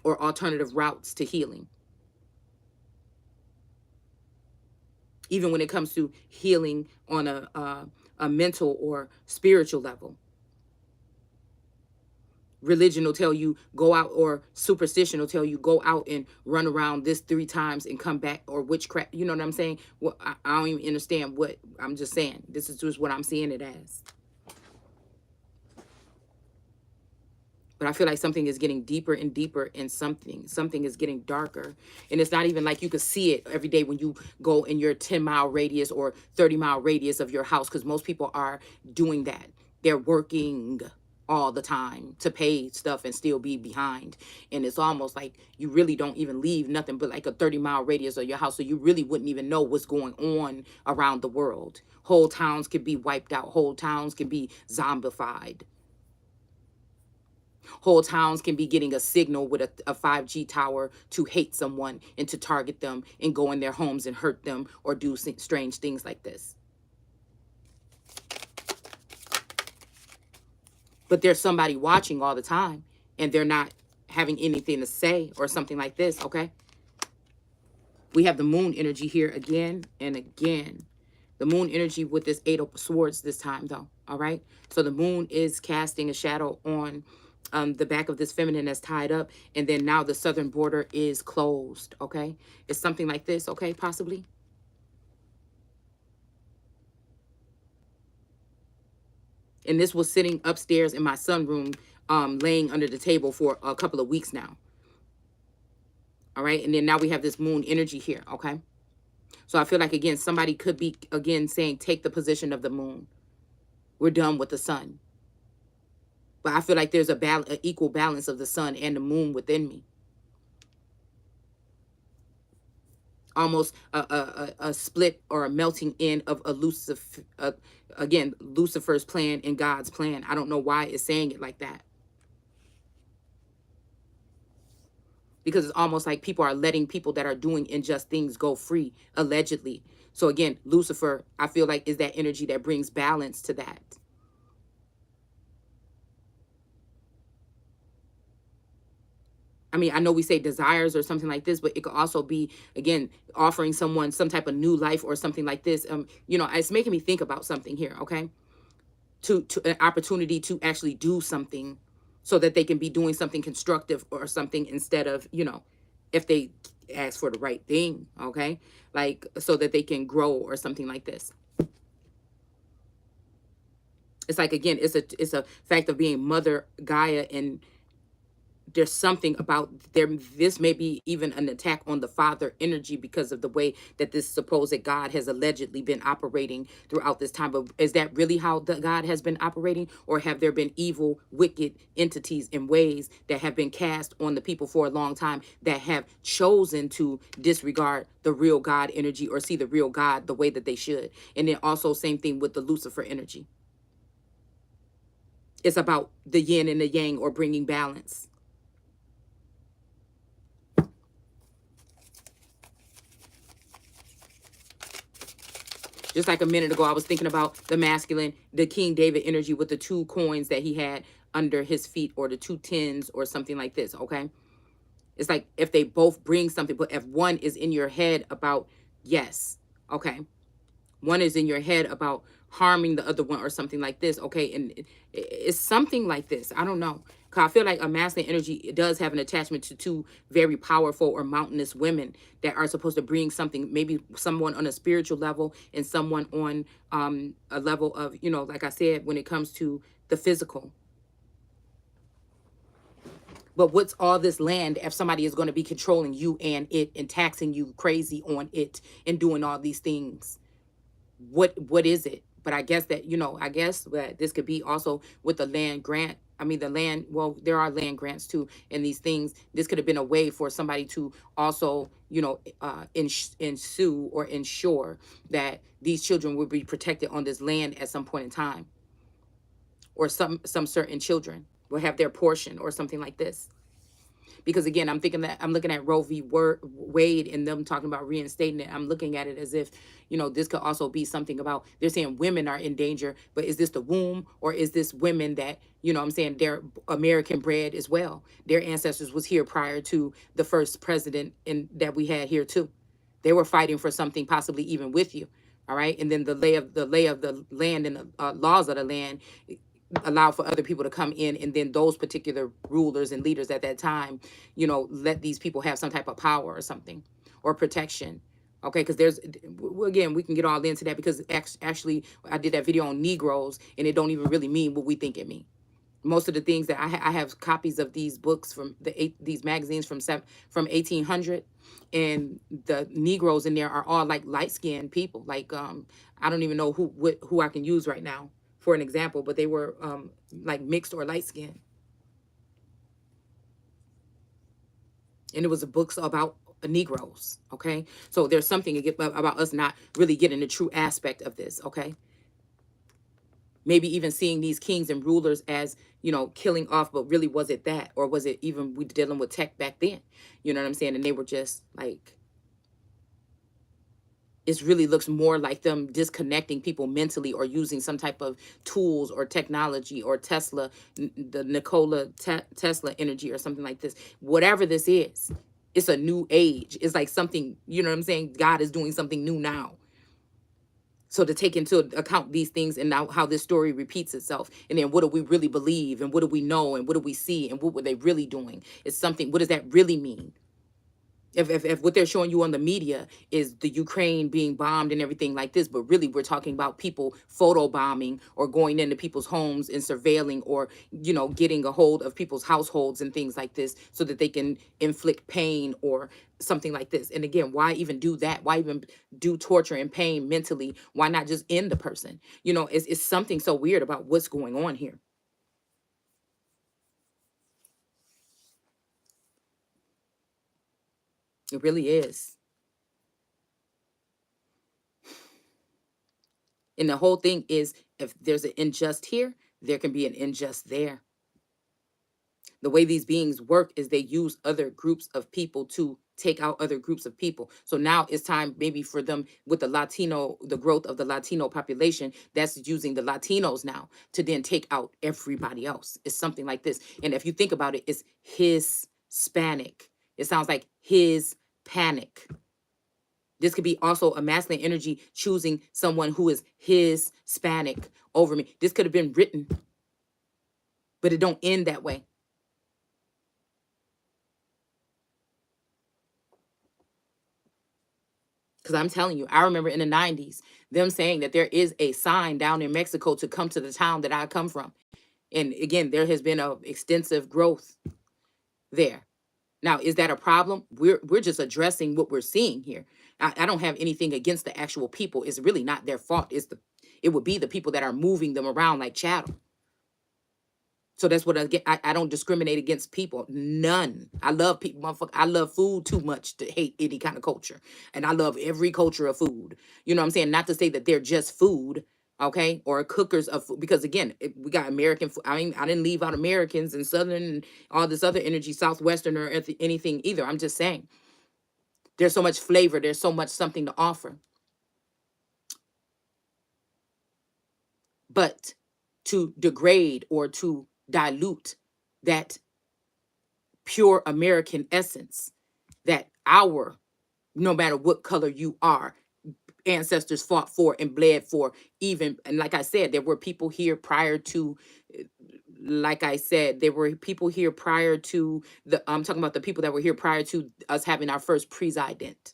or alternative routes to healing, even when it comes to healing on a mental or spiritual level? Religion will tell you go out, or superstition will tell you go out and run around this 3 times and come back, or witchcraft. You know what I'm saying? Well, I don't even understand what I'm just saying. This is just what I'm seeing it as. But I feel like something is getting deeper and deeper, and something is getting darker. And it's not even like you can see it every day when you go in your 10-mile radius or 30-mile radius of your house, because most people are doing that. They're working all the time to pay stuff and still be behind. And it's almost like you really don't even leave nothing but like a 30-mile radius of your house. So you really wouldn't even know what's going on around the world. Whole towns could be wiped out. Whole towns can be zombified. Whole towns can be getting a signal with a 5G tower to hate someone and to target them and go in their homes and hurt them or do strange things like this. But there's somebody watching all the time, and they're not having anything to say or something like this, okay? We have the moon energy here again and again. The moon energy with this 8 of swords this time, though, all right? So the moon is casting a shadow on the back of this feminine that's tied up, and then now the southern border is closed, okay? It's something like this, okay, possibly. And this was sitting upstairs in my sunroom, laying under the table for a couple of weeks now. All right, and then now we have this moon energy here, okay? So I feel like, again, somebody could be, again, saying, take the position of the moon. We're done with the sun. But I feel like there's an equal balance of the sun and the moon within me. Almost a split or a melting in of a again, Lucifer's plan and God's plan. I don't know why it's saying it like that. Because it's almost like people are letting people that are doing unjust things go free, allegedly. So again, Lucifer, I feel like, is that energy that brings balance to that. I mean, I know we say desires or something like this, but it could also be, again, offering someone some type of new life or something like this. You know, it's making me think about something here, okay? To an opportunity to actually do something so that they can be doing something constructive or something, instead of, you know, if they ask for the right thing, okay? Like, so that they can grow or something like this. It's like, again, it's a fact of being Mother Gaia and there's something about there. This may be even an attack on the father energy because of the way that this supposed God has allegedly been operating throughout this time. But is that really how the God has been operating, or have there been evil, wicked entities and ways that have been cast on the people for a long time that have chosen to disregard the real God energy or see the real God the way that they should? And then also same thing with the Lucifer energy. It's about the yin and the yang, or bringing balance. Just like a minute ago, I was thinking about the masculine, the King David energy with the 2 coins that he had under his feet, or the 2 tens or something like this, okay? It's like if they both bring something, but if one is in your head about, yes, okay, one is in your head about harming the other one or something like this, okay, and it's something like this. I don't know. Cause I feel like a masculine energy, it does have an attachment to 2 very powerful or mountainous women that are supposed to bring something, maybe someone on a spiritual level and someone on a level of, you know, like I said, when it comes to the physical. But what's all this land if somebody is going to be controlling you and it and taxing you crazy on it and doing all these things? What is it? But I guess that, you know, I guess that this could be also with the land grant. I mean, the land, well, there are land grants too, and these things. This could have been a way for somebody to also, you know, ensue or ensure that these children will be protected on this land at some point in time, or some certain children will have their portion or something like this. Because again, I'm thinking that I'm looking at Roe v. Wade and them talking about reinstating it. I'm looking at it as if, you know, this could also be something about, they're saying women are in danger, but is this the womb, or is this women that, you know what I'm saying, they're American bred as well? Their ancestors was here prior to the first president that we had here too. They were fighting for something possibly even with you. All right. And then the lay of the land and the laws of the land allow for other people to come in, and then those particular rulers and leaders at that time, you know, let these people have some type of power or something, or protection. Okay, because there's, again, we can get all into that, because actually I did that video on Negroes, and it don't even really mean what we think it means. Most of the things that I have copies of these books from these magazines from 1800, and the Negroes in there are all like light-skinned people. Like I don't even know who I can use right now for an example, but they were like mixed or light skinned. And it was books about Negroes, okay? So there's something about us not really getting the true aspect of this, okay? Maybe even seeing these kings and rulers as, you know, killing off, but really was it that? Or was it even we dealing with tech back then? You know what I'm saying? And they were just like, it really looks more like them disconnecting people mentally, or using some type of tools or technology, or Tesla, the Nikola Tesla energy or something like this. Whatever this is, it's a new age. It's like something, you know what I'm saying? God is doing something new now. So to take into account these things, and now how this story repeats itself, and then what do we really believe, and what do we know, and what do we see, and what were they really doing? It's something, what does that really mean? If what they're showing you on the media is the Ukraine being bombed and everything like this, but really we're talking about people photo bombing, or going into people's homes and surveilling, or, you know, getting a hold of people's households and things like this, so that they can inflict pain or something like this. And again, why even do that? Why even do torture and pain mentally? Why not just end the person? You know, it's something so weird about what's going on here. It really is. And the whole thing is, if there's an unjust here, there can be an unjust there. The way these beings work is they use other groups of people to take out other groups of people. So now it's time maybe for them, with the growth of the Latino population, that's using the Latinos now to then take out everybody else. It's something like this. And if you think about it, it's Hispanic. It sounds like his panic. This could be also a masculine energy choosing someone who is Hispanic over me. This could have been written, but it don't end that way. Because I'm telling you, I remember in the 90s, them saying that there is a sign down in Mexico to come to the town that I come from. And again, there has been a extensive growth there. Now, is that a problem? We're just addressing what we're seeing here. I don't have anything against the actual people. It's really not their fault. It would be the people that are moving them around like chattel. So that's what I don't discriminate against people. None. I love people, motherfucker. I love food too much to hate any kind of culture. And I love every culture of food. You know what I'm saying? Not to say that they're just food, okay? Or cookers of food. Because again, we got American food. I mean, I didn't leave out Americans and Southern and all this other energy, Southwestern or anything either. I'm just saying. There's so much flavor. There's so much something to offer. But to degrade or to dilute that pure American essence, that our, no matter what color you are, ancestors fought for and bled for. Even, and like I said, there were people here prior to, like I said, there were people here prior to I'm talking about the people that were here prior to us having our first president.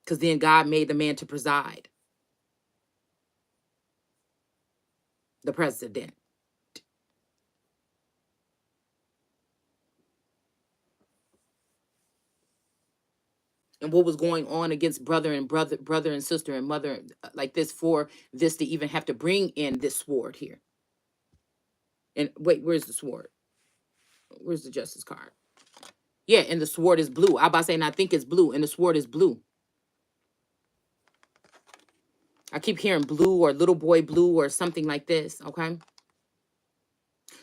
Because then God made the man to preside, the president. And what was going on against brother and sister and mother like this, for this to even have to bring in this sword here. And wait, where's the sword? Where's the justice card? Yeah, and the sword is blue. I about saying I think it's blue, and the sword is blue. I keep hearing blue or little boy blue or something like this, okay?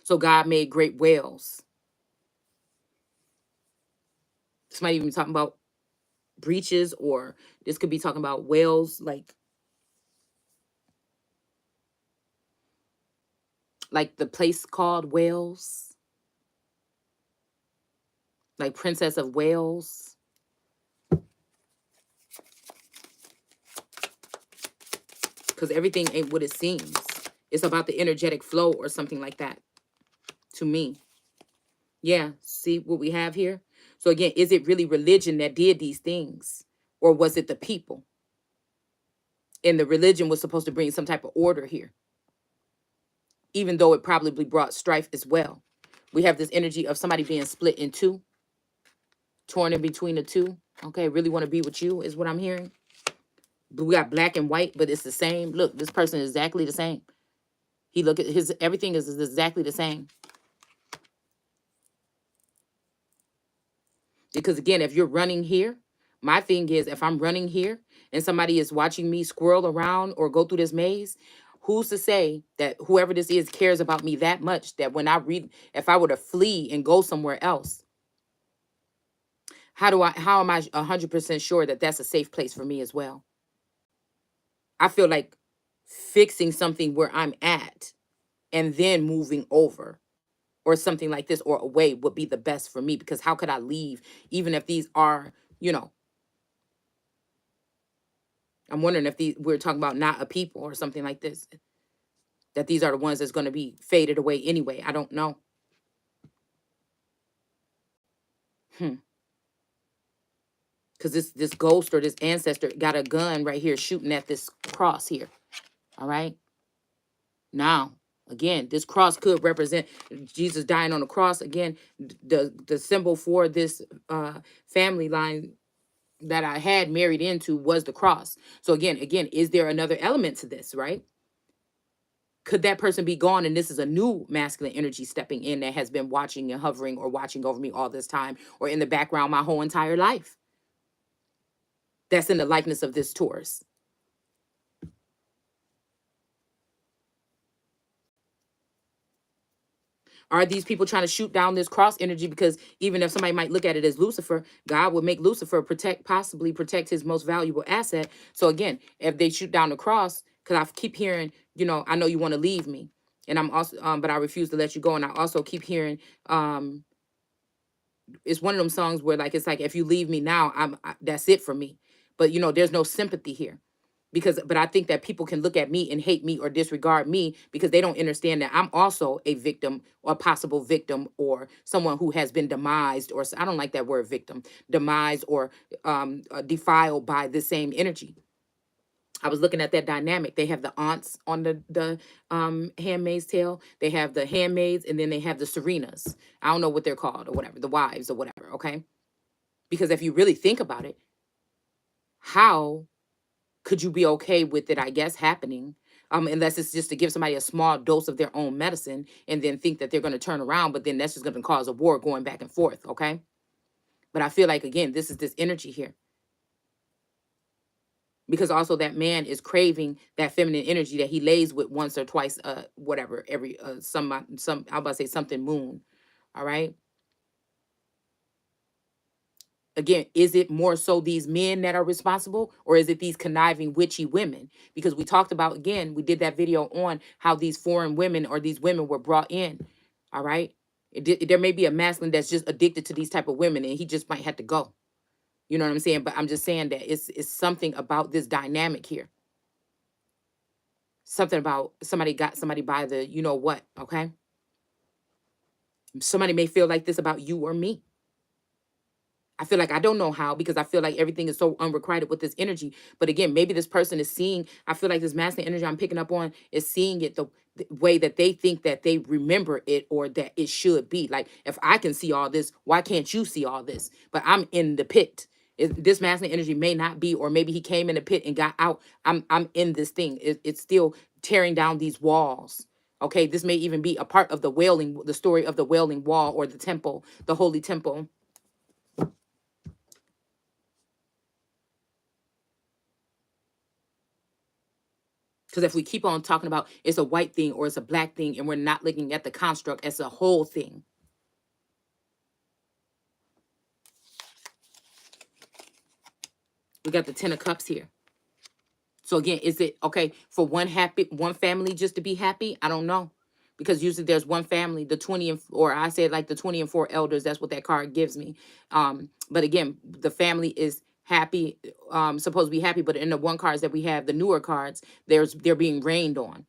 So God made great whales. This might even be talking about breaches, or this could be talking about whales like the place called Wales, like Princess of Wales. Because everything ain't what it seems. It's about the energetic flow or something like that, to me. Yeah, see what we have here? So again, is it really religion that did these things? Or was it the people? And the religion was supposed to bring some type of order here, even though it probably brought strife as well. We have this energy of somebody being split in two, torn in between the two. Okay, really want to be with you is what I'm hearing. We got black and white, but it's the same. Look, this person is exactly the same. He look at his, everything is exactly the same. Because again, if you're running here, my thing is, if I'm running here and somebody is watching me squirrel around or go through this maze, who's to say that whoever this is cares about me that much that when I read, if I were to flee and go somewhere else, how am I 100% sure that that's a safe place for me as well? I feel like fixing something where I'm at and then moving over or something like this or away would be the best for me, because how could I leave even if these are, I'm wondering if we're talking about not a people or something like this, that these are the ones that's going to be faded away anyway. I don't know. Because this ghost or this ancestor got a gun right here shooting at this cross here. All right. Now, again, this cross could represent Jesus dying on the cross. Again, the symbol for this family line that I had married into was the cross. So again, is there another element to this, right? Could that person be gone and this is a new masculine energy stepping in that has been watching and hovering or watching over me all this time, or in the background my whole entire life? That's in the likeness of this Taurus. Are these people trying to shoot down this cross energy? Because even if somebody might look at it as Lucifer, God would make Lucifer possibly protect his most valuable asset. So again, if they shoot down the cross, because I keep hearing, I know you want to leave me, and I'm also, but I refuse to let you go. And I also keep hearing, it's one of them songs where it's like, if you leave me now, that's it for me. But there's no sympathy here. But I think that people can look at me and hate me or disregard me because they don't understand that I'm also a victim or possible victim or someone who has been demised, or I don't like that word victim, demised or defiled by the same energy. I was looking at that dynamic. They have the aunts on the Handmaid's Tale. They have the handmaids, and then they have the Serenas. I don't know what they're called or whatever, the wives or whatever. Okay, because if you really think about it, how could you be okay with it? I guess happening, unless it's just to give somebody a small dose of their own medicine, and then think that they're going to turn around, but then that's just going to cause a war going back and forth. Okay, but I feel like again, this is this energy here. Because also that man is craving that feminine energy that he lays with once or twice, whatever, every some I'm about to say something moon. All right. Again, is it more so these men that are responsible, or is it these conniving witchy women? Because we talked about, again, we did that video on how these foreign women or these women were brought in. All right. There may be a masculine that's just addicted to these type of women, and he just might have to go. You know what I'm saying? But I'm just saying that it's something about this dynamic here. Something about somebody got somebody by the you know what, okay? Somebody may feel like this about you or me. I feel like I don't know how, because I feel like everything is so unrequited with this energy. But again, maybe this person is seeing, I feel like this masculine energy I'm picking up on is seeing it the way that they think that they remember it, or that it should be. Like, if I can see all this, why can't you see all this? But I'm in the pit. This masculine energy may not be, or maybe he came in the pit and got out. I'm in this thing. It's still tearing down these walls. Okay, this may even be a part of the story of the Wailing Wall, or the temple, the holy temple. Because if we keep on talking about it's a white thing or it's a black thing, and we're not looking at the construct as a whole thing. We got the 10 of Cups here. So again, is it okay for one family just to be happy? I don't know. Because usually there's one family, the 20 or I said like the 20 and 4 elders, that's what that card gives me. But again, the family is happy, supposed to be happy, but in the one cards that we have, the newer cards, they're being rained on.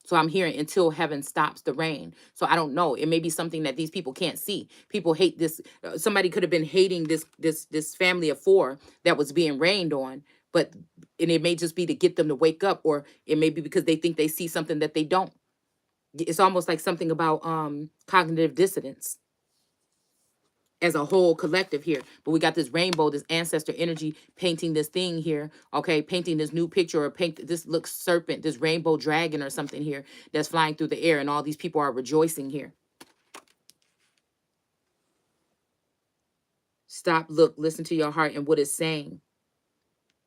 So I'm hearing until heaven stops the rain. So I don't know. It may be something that these people can't see. People hate this. Somebody could have been hating this family of 4 that was being rained on, but and it may just be to get them to wake up, or it may be because they think they see something that they don't. It's almost like something about cognitive dissonance as a whole collective here. But we got this rainbow, this ancestor energy painting this thing here. Okay, painting this new picture, or paint this looks serpent, this rainbow dragon or something here that's flying through the air, and all these people are rejoicing here. Stop, look, listen to your heart and what it's saying,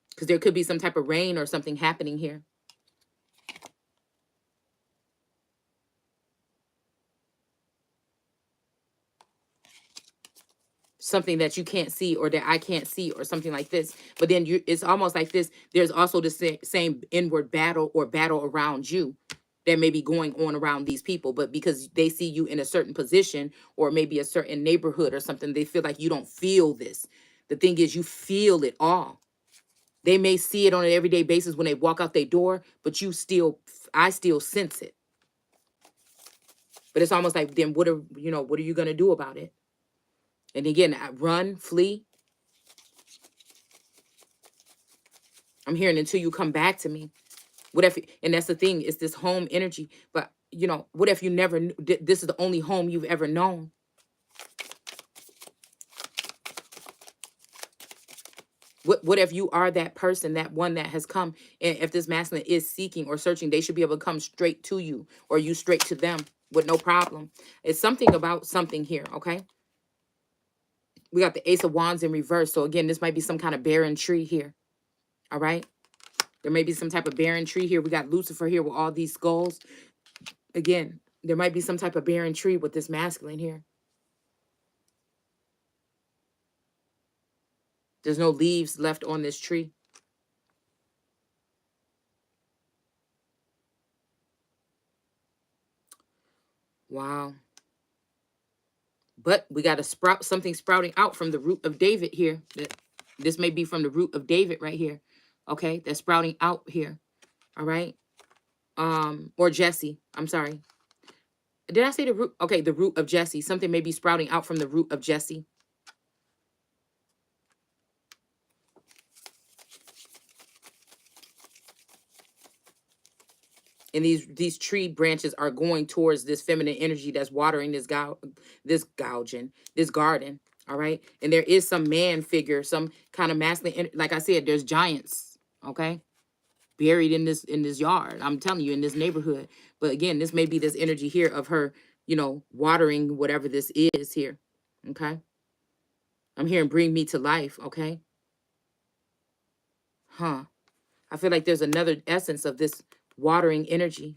because there could be some type of rain or something happening here. Something that you can't see, or that I can't see, or something like this. But then it's almost like this. There's also the same inward battle, or battle around you, that may be going on around these people. But because they see you in a certain position, or maybe a certain neighborhood or something, they feel like you don't feel this. The thing is, you feel it all. They may see it on an everyday basis when they walk out their door, but I still sense it. But it's almost like, then what are you going to do about it? And again, run, flee. I'm hearing until you come back to me. What if, and that's the thing, it's this home energy. But what if you never this is the only home you've ever known? What if you are that person, that one that has come, and if this masculine is seeking or searching, they should be able to come straight to you, or you straight to them with no problem. It's something about something here, okay? We got the Ace of Wands in reverse. So again, this might be some kind of barren tree here. All right. There may be some type of barren tree here. We got Lucifer here with all these skulls. Again, there might be some type of barren tree with this masculine here. There's no leaves left on this tree. Wow. But we got something sprouting out from the root of David here. This may be from the root of David right here. Okay, that's sprouting out here. All right. Or Jesse. I'm sorry. Did I say the root? Okay, the root of Jesse. Something may be sprouting out from the root of Jesse. and these tree branches are going towards this feminine energy that's watering this garden. All right, and there is some man figure, some kind of masculine. Like I said, there's giants. Okay, buried in this yard. I'm telling you, in this neighborhood. But again, this may be this energy here of her, watering whatever this is here. Okay, I'm hearing bring me to life. Okay, huh? I feel like there's another essence of this watering energy.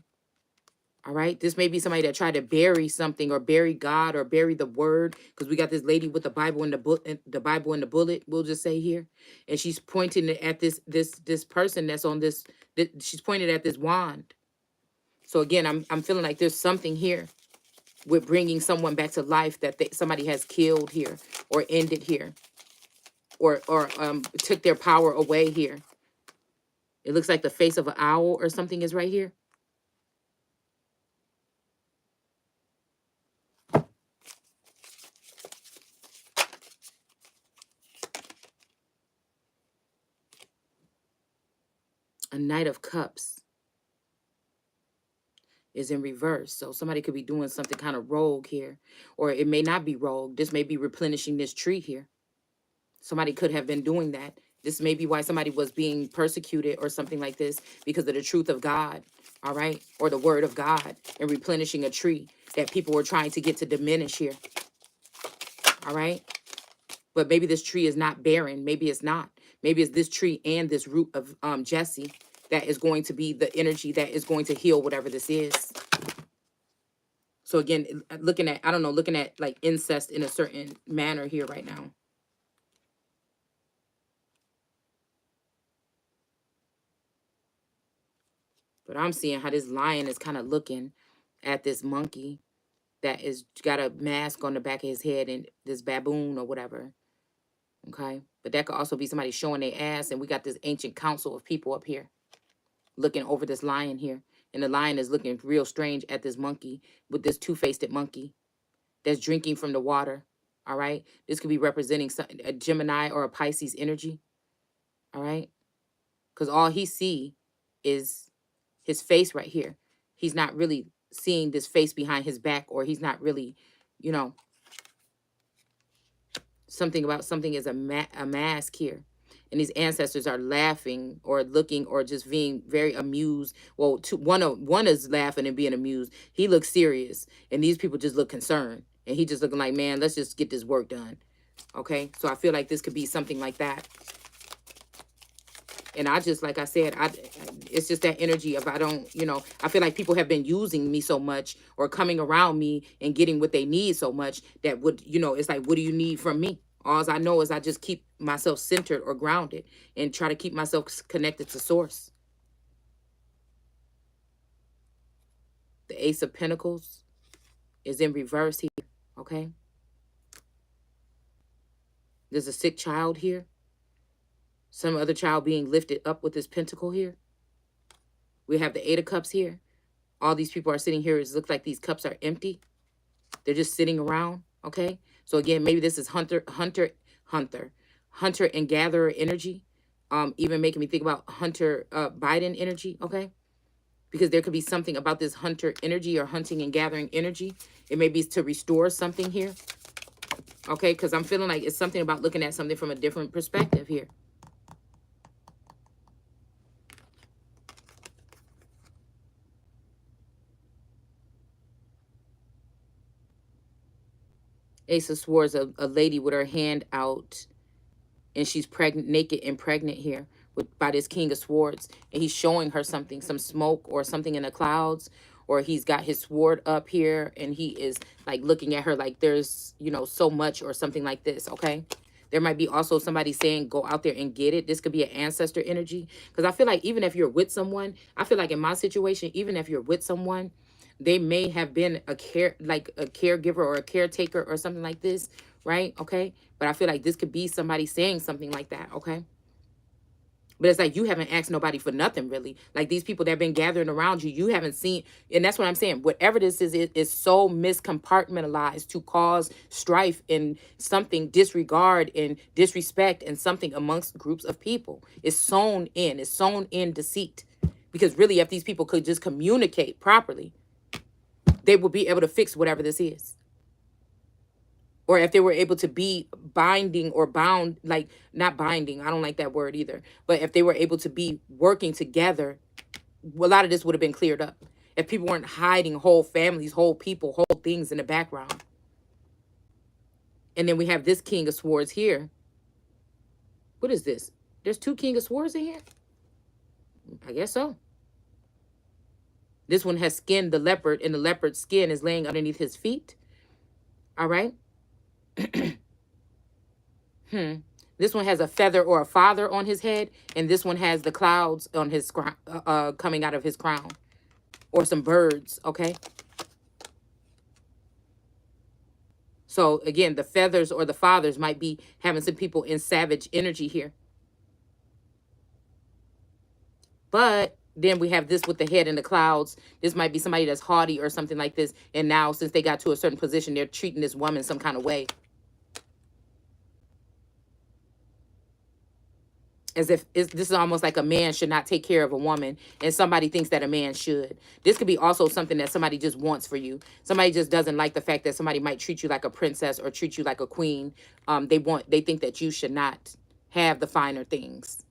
All right. This may be somebody that tried to bury something or bury God or bury the word. Because we got this lady with the Bible and the Bible and the bullet, we'll just say here. And she's pointing it at this person that's on this, she's pointed at this wand. So again, I'm feeling like there's something here with bringing someone back to life that somebody has killed here or ended here or took their power away here. It looks like the face of an owl or something is right here. A Knight of Cups is in reverse. So somebody could be doing something kind of rogue here. Or it may not be rogue. This may be replenishing this tree here. Somebody could have been doing that. This may be why somebody was being persecuted or something like this because of the truth of God. All right. Or the word of God and replenishing a tree that people were trying to get to diminish here. All right. But maybe this tree is not barren. Maybe it's not. Maybe it's this tree and this root of Jesse that is going to be the energy that is going to heal whatever this is. So again, looking at like incest in a certain manner here right now. But I'm seeing how this lion is kind of looking at this monkey that is got a mask on the back of his head and this baboon or whatever. Okay. But that could also be somebody showing their ass. And we got this ancient council of people up here looking over this lion here. And the lion is looking real strange at this monkey with this two-faced monkey that's drinking from the water. All right. This could be representing a Gemini or a Pisces energy. All right. Because all he see is his face right here. He's not really seeing this face behind his back, or he's not really, something about something is a mask here. And these ancestors are laughing or looking or just being very amused. Well, one is laughing and being amused. He looks serious. And these people just look concerned. And he just looking like, man, let's just get this work done. Okay? So I feel like this could be something like that. And I just, like I said, it's just that energy of I feel like people have been using me so much or coming around me and getting what they need so much that it's like, what do you need from me? All I know is I just keep myself centered or grounded and try to keep myself connected to source. The Ace of Pentacles is in reverse here, okay? There's a sick child here. Some other child being lifted up with this pentacle here. We have the Eight of Cups here. All these people are sitting here. It looks like these cups are empty. They're just sitting around, okay? So again, maybe this is hunter and gatherer energy. Even making me think about Hunter Biden energy, okay? Because there could be something about this hunter energy or hunting and gathering energy. It may be to restore something here, okay? Because I'm feeling like it's something about looking at something from a different perspective here. Ace of Swords, a lady with her hand out, and she's pregnant, naked and pregnant here by this King of Swords. And he's showing her something, some smoke or something in the clouds, or he's got his sword up here and he is like looking at her like there's, so much or something like this, okay? There might be also somebody saying, go out there and get it. This could be an ancestor energy. Because I feel like even if you're with someone, I feel like in my situation, even if you're with someone, they may have been a caregiver or a caretaker or something like this, right? Okay. But I feel like this could be somebody saying something like that, okay? But it's like you haven't asked nobody for nothing, really. Like these people that have been gathering around you, you haven't seen. And that's what I'm saying. Whatever this is, it is so miscompartmentalized to cause strife and something, disregard and disrespect and something amongst groups of people. It's sown in. It's sown in deceit. Because really, if these people could just communicate properly, they would be able to fix whatever this is. Or if they were able to be binding or bound, like not binding, I don't like that word either. But if they were able to be working together, a lot of this would have been cleared up. If people weren't hiding whole families, whole people, whole things in the background. And then we have this King of Swords here. What is this? There's 2 King of Swords in here? I guess so. This one has skinned the leopard, and the leopard's skin is laying underneath his feet. All right. This one has a feather or a father on his head, and this one has the clouds on his coming out of his crown, or some birds. Okay. So again, the feathers or the fathers might be having some people in savage energy here. But then we have this with the head in the clouds. This might be somebody that's haughty or something like this. And now since they got to a certain position, they're treating this woman some kind of way. As if this is almost like a man should not take care of a woman, and somebody thinks that a man should. This could be also something that somebody just wants for you. Somebody just doesn't like the fact that somebody might treat you like a princess or treat you like a queen. They think that you should not have the finer things.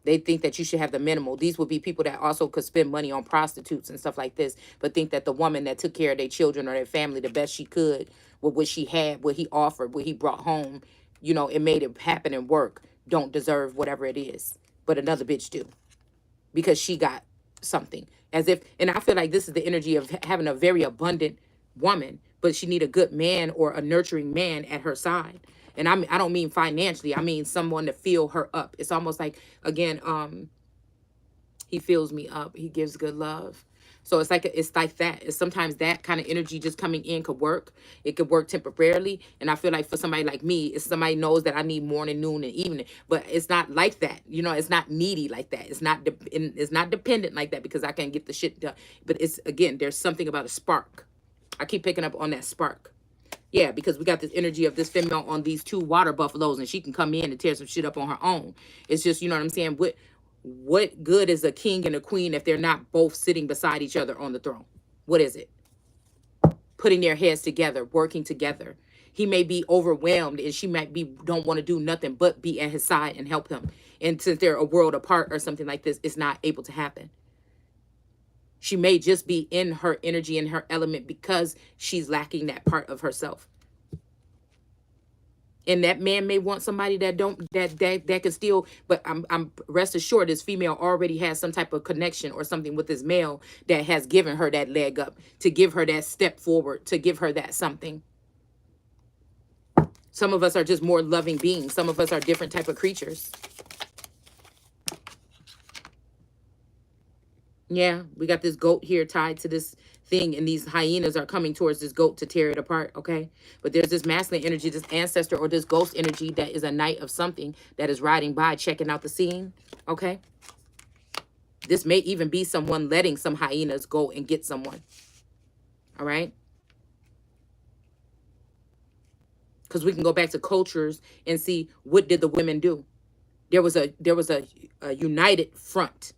They think that you should have the minimal. These would be people that also could spend money on prostitutes and stuff like this, but think that the woman that took care of their children or their family the best she could with what she had, what he offered, what he brought home, you know, it made it happen and work, don't deserve whatever it is. But another bitch do. Because she got something. As if, and I feel like this is the energy of having a very abundant woman, but she need a good man or a nurturing man at her side. And I don't mean financially. I mean someone to fill her up. It's almost like, again, he fills me up. He gives good love. So it's like that. It's sometimes that kind of energy just coming in could work. It could work temporarily. And I feel like for somebody like me, if somebody knows that I need morning, noon, and evening, but it's not like that. You know, it's not needy like that. It's not dependent like that because I can get the shit done. But it's, again, there's something about a spark. I keep picking up on that spark. Yeah, because we got this energy of this female on these 2 water buffaloes, and she can come in and tear some shit up on her own. It's just, you know what I'm saying? What good is a king and a queen if they're not both sitting beside each other on the throne? What is it? Putting their heads together, working together. He may be overwhelmed, and she might be don't want to do nothing but be at his side and help him. And since they're a world apart or something like this, it's not able to happen. She may just be in her energy, in her element, because she's lacking that part of herself. And that man may want somebody that can still, but I'm rest assured this female already has some type of connection or something with this male that has given her that leg up, to give her that step forward, to give her that something. Some of us are just more loving beings. Some of us are different type of creatures. Yeah, we got this goat here tied to this thing, and these hyenas are coming towards this goat to tear it apart, okay? But there's this masculine energy, this ancestor or this ghost energy that is a knight of something that is riding by, checking out the scene, okay? This may even be someone letting some hyenas go and get someone, all right? Because we can go back to cultures and see, what did the women do? There was a united front.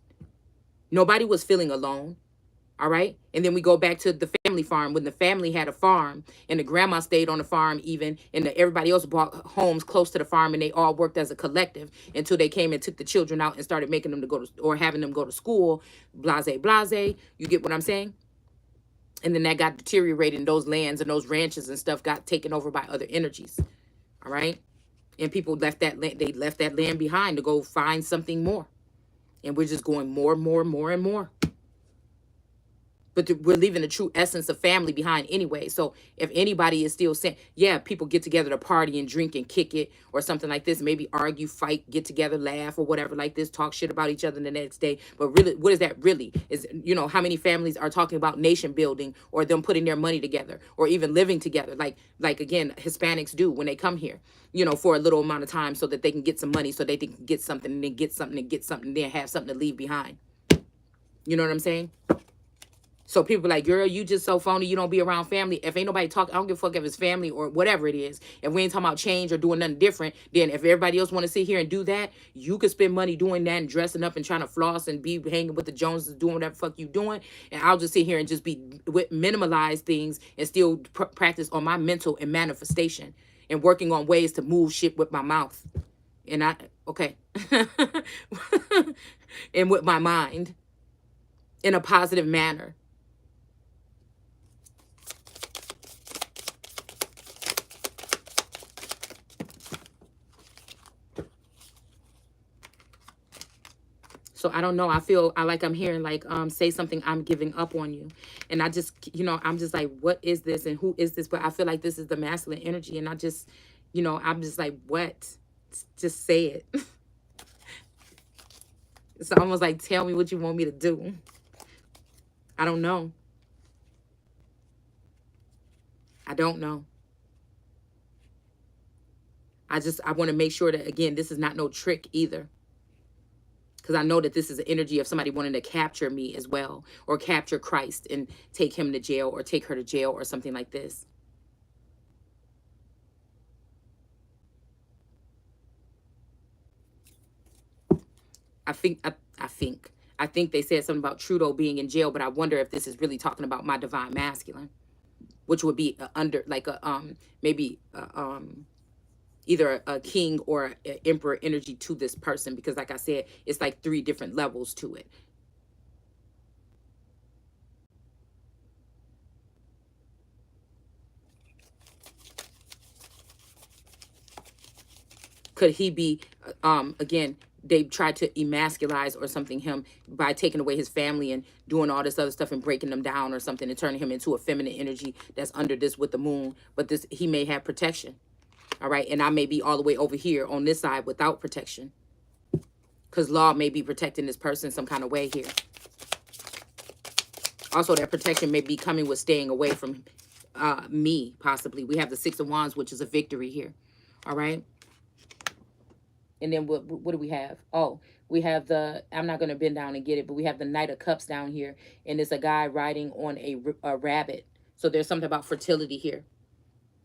Nobody was feeling alone. All right. And then we go back to the family farm, when the family had a farm and the grandma stayed on the farm even, and everybody else bought homes close to the farm, and they all worked as a collective until they came and took the children out and started making them to go to, or having them go to school, blase, blase. You get what I'm saying? And then that got deteriorated, and those lands and those ranches and stuff got taken over by other energies. All right. And people left that land, they left that land behind to go find something more. And we're just going more and more. But we're leaving the true essence of family behind anyway. So if anybody is still saying, yeah, people get together to party and drink and kick it or something like this, maybe argue, fight, get together, laugh or whatever like this, talk shit about each other the next day. But really, what is that really? Is, you know, how many families are talking about nation building or them putting their money together or even living together? Like again, Hispanics do when they come here, you know, for a little amount of time so that they can get some money, so they can get something and then get something and get something and then have something to leave behind. You know what I'm saying? So people like, girl, you just so phony. You don't be around family. If ain't nobody talk, I don't give a fuck if it's family or whatever it is. If we ain't talking about change or doing nothing different, then if everybody else want to sit here and do that, you could spend money doing that and dressing up and trying to floss and be hanging with the Joneses, doing whatever fuck you doing. And I'll just sit here and just be with minimalize things and still practice on my mental and manifestation and working on ways to move shit with my mouth. And okay. And with my mind in a positive manner. So I don't know. I like I'm hearing like say something, I'm giving up on you. And I just, I'm just like, what is this and who is this? But I feel like this is the masculine energy. And I just, I'm just like, what? Just say it. It's almost like, tell me what you want me to do. I don't know. I don't know. I want to make sure that, again, this is not no trick either. Because I know that this is the energy of somebody wanting to capture me as well, or capture Christ and take him to jail or take her to jail or something like this. I think they said something about Trudeau being in jail, but I wonder if this is really talking about my divine masculine, which would be under like a maybe either a king or an emperor energy to this person, because like I said, it's like 3 different levels to it. Could he be again, they tried to emasculize or something him by taking away his family and doing all this other stuff and breaking them down or something and turning him into a feminine energy that's under this with the moon. But this, he may have protection. All right. And I may be all the way over here on this side without protection, because law may be protecting this person some kind of way here. Also, that protection may be coming with staying away from me, possibly. We have the 6 of Wands, which is a victory here. All right. And then what do we have? Oh, we have the, I'm not going to bend down and get it, but we have the Knight of Cups down here. And it's a guy riding on a rabbit. So there's something about fertility here.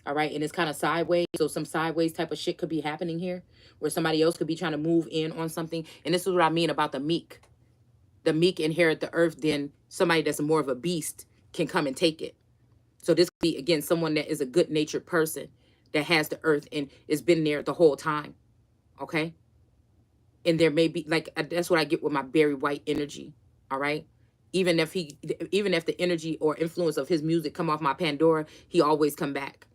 All right. And it's kind of sideways. So some sideways type of shit could be happening here, where somebody else could be trying to move in on something. And this is what I mean about the meek. The meek inherit the earth. Then somebody that's more of a beast can come and take it. So this could be, again, someone that is a good natured person that has the earth and has been there the whole time. Okay. And there may be like, that's what I get with my Barry White energy. All right. Even if the energy or influence of his music come off my Pandora, he always come back.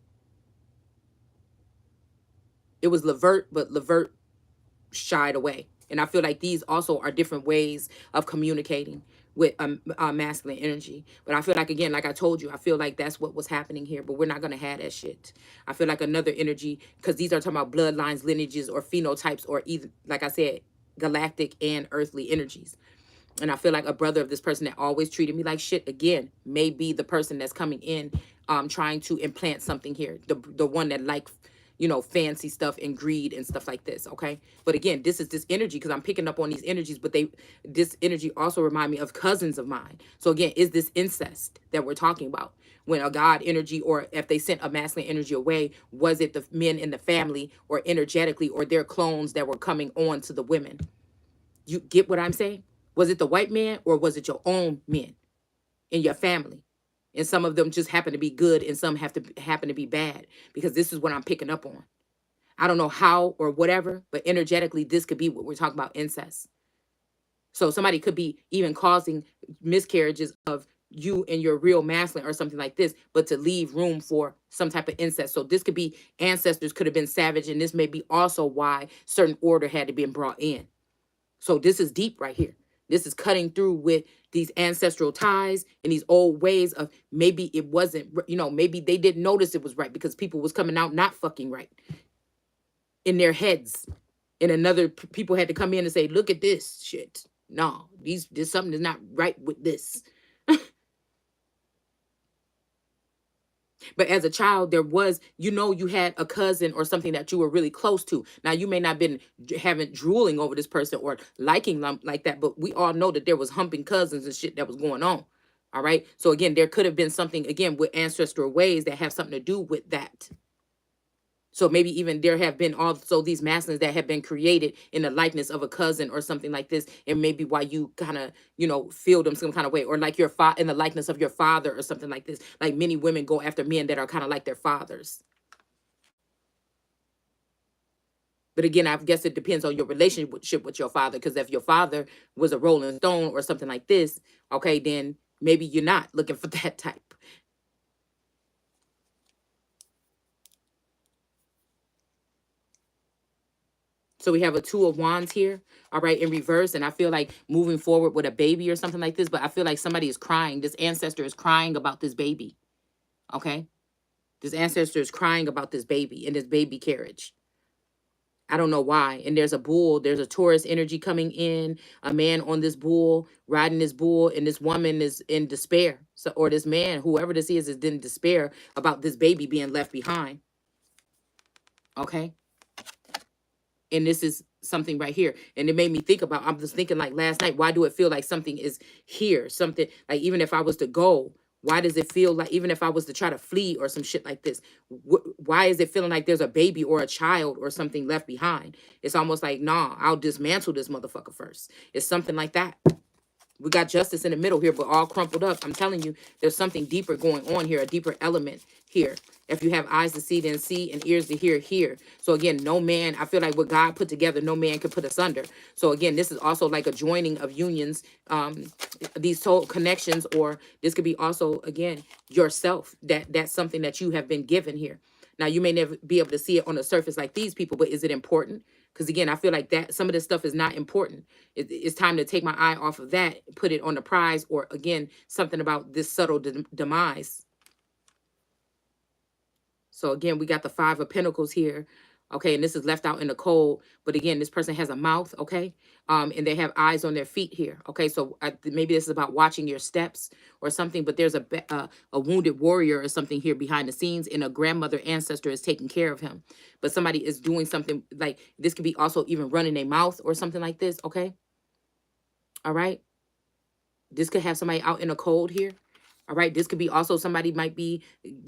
It was Levert, but Levert shied away. And I feel like these also are different ways of communicating with masculine energy. But I feel like, again, like I told you, I feel like that's what was happening here. But we're not going to have that shit. I feel like another energy, because these are talking about bloodlines, lineages, or phenotypes, or either, like I said, galactic and earthly energies. And I feel like a brother of this person that always treated me like shit, again, may be the person that's coming in trying to implant something here. The one that like, fancy stuff and greed and stuff like this, okay? But again, this is this energy, because I'm picking up on these energies, but this energy also remind me of cousins of mine. So again, is this incest that we're talking about? When a God energy, or if they sent a masculine energy away, was it the men in the family or energetically, or their clones that were coming on to the women? You get what I'm saying? Was it the white man, or was it your own men in your family? And some of them just happen to be good and some happen to be bad, because this is what I'm picking up on. I don't know how or whatever, but energetically, this could be what we're talking about, incest. So somebody could be even causing miscarriages of you and your real masculine or something like this, but to leave room for some type of incest. So this could be ancestors could have been savage, and this may be also why certain order had to be brought in. So this is deep right here. This is cutting through with these ancestral ties and these old ways of, maybe it wasn't, maybe they didn't notice it was right because people was coming out not fucking right in their heads. And people had to come in and say, look at this shit. No, there's something that's not right with this. But as a child, there was, you had a cousin or something that you were really close to. Now, you may not have been having drooling over this person or liking them like that, but we all know that there was humping cousins and shit that was going on. All right. So again, there could have been something again with ancestral ways that have something to do with that. So maybe even there have been also these masculines that have been created in the likeness of a cousin or something like this, and maybe why you kind of, you know, feel them some kind of way, or like your in the likeness of your father or something like this. Like many women go after men that are kind of like their fathers. But again, I guess it depends on your relationship with your father, because if your father was a Rolling Stone or something like this, okay, then maybe you're not looking for that type. So we have a Two of Wands here, all right, in reverse. And I feel like moving forward with a baby or something like this, but I feel like somebody is crying. This ancestor is crying about this baby, okay? This ancestor is crying about this baby and this baby carriage. I don't know why. And there's a bull, there's a Taurus energy coming in, a man on this bull, riding this bull, and this woman is in despair. So, or this man, whoever this is in despair about this baby being left behind, okay? And this is something right here, and it made me think about, I'm just thinking like last night, why do it feel like something is here, something like, even if I was to go, why does it feel like, even if I was to try to flee or some shit like this, why is it feeling like there's a baby or a child or something left behind? It's almost like, nah, I'll dismantle this motherfucker first. It's something like that. We got justice in the middle here, but all crumpled up. I'm telling you, there's something deeper going on here, a deeper element here. If you have eyes to see, then see, and ears to hear, hear. So again, no man, I feel like what God put together, no man can put asunder. So again, this is also like a joining of unions, these soul connections, or this could be also, again, yourself. That's something that you have been given here. Now, you may never be able to see it on the surface like these people, but is it important? Because again, I feel like that some of this stuff is not important. It's time to take my eye off of that, put it on the prize, or again, something about this subtle demise. So again, we got the Five of Pentacles here. Okay, and this is left out in the cold. But again, this person has a mouth, okay? And they have eyes on their feet here. Okay, so maybe this is about watching your steps or something, but there's a wounded warrior or something here behind the scenes, and a grandmother ancestor is taking care of him. But somebody is doing something like, this could be also even running a mouth or something like this, okay? All right? This could have somebody out in the cold here. All right, this could be also somebody might be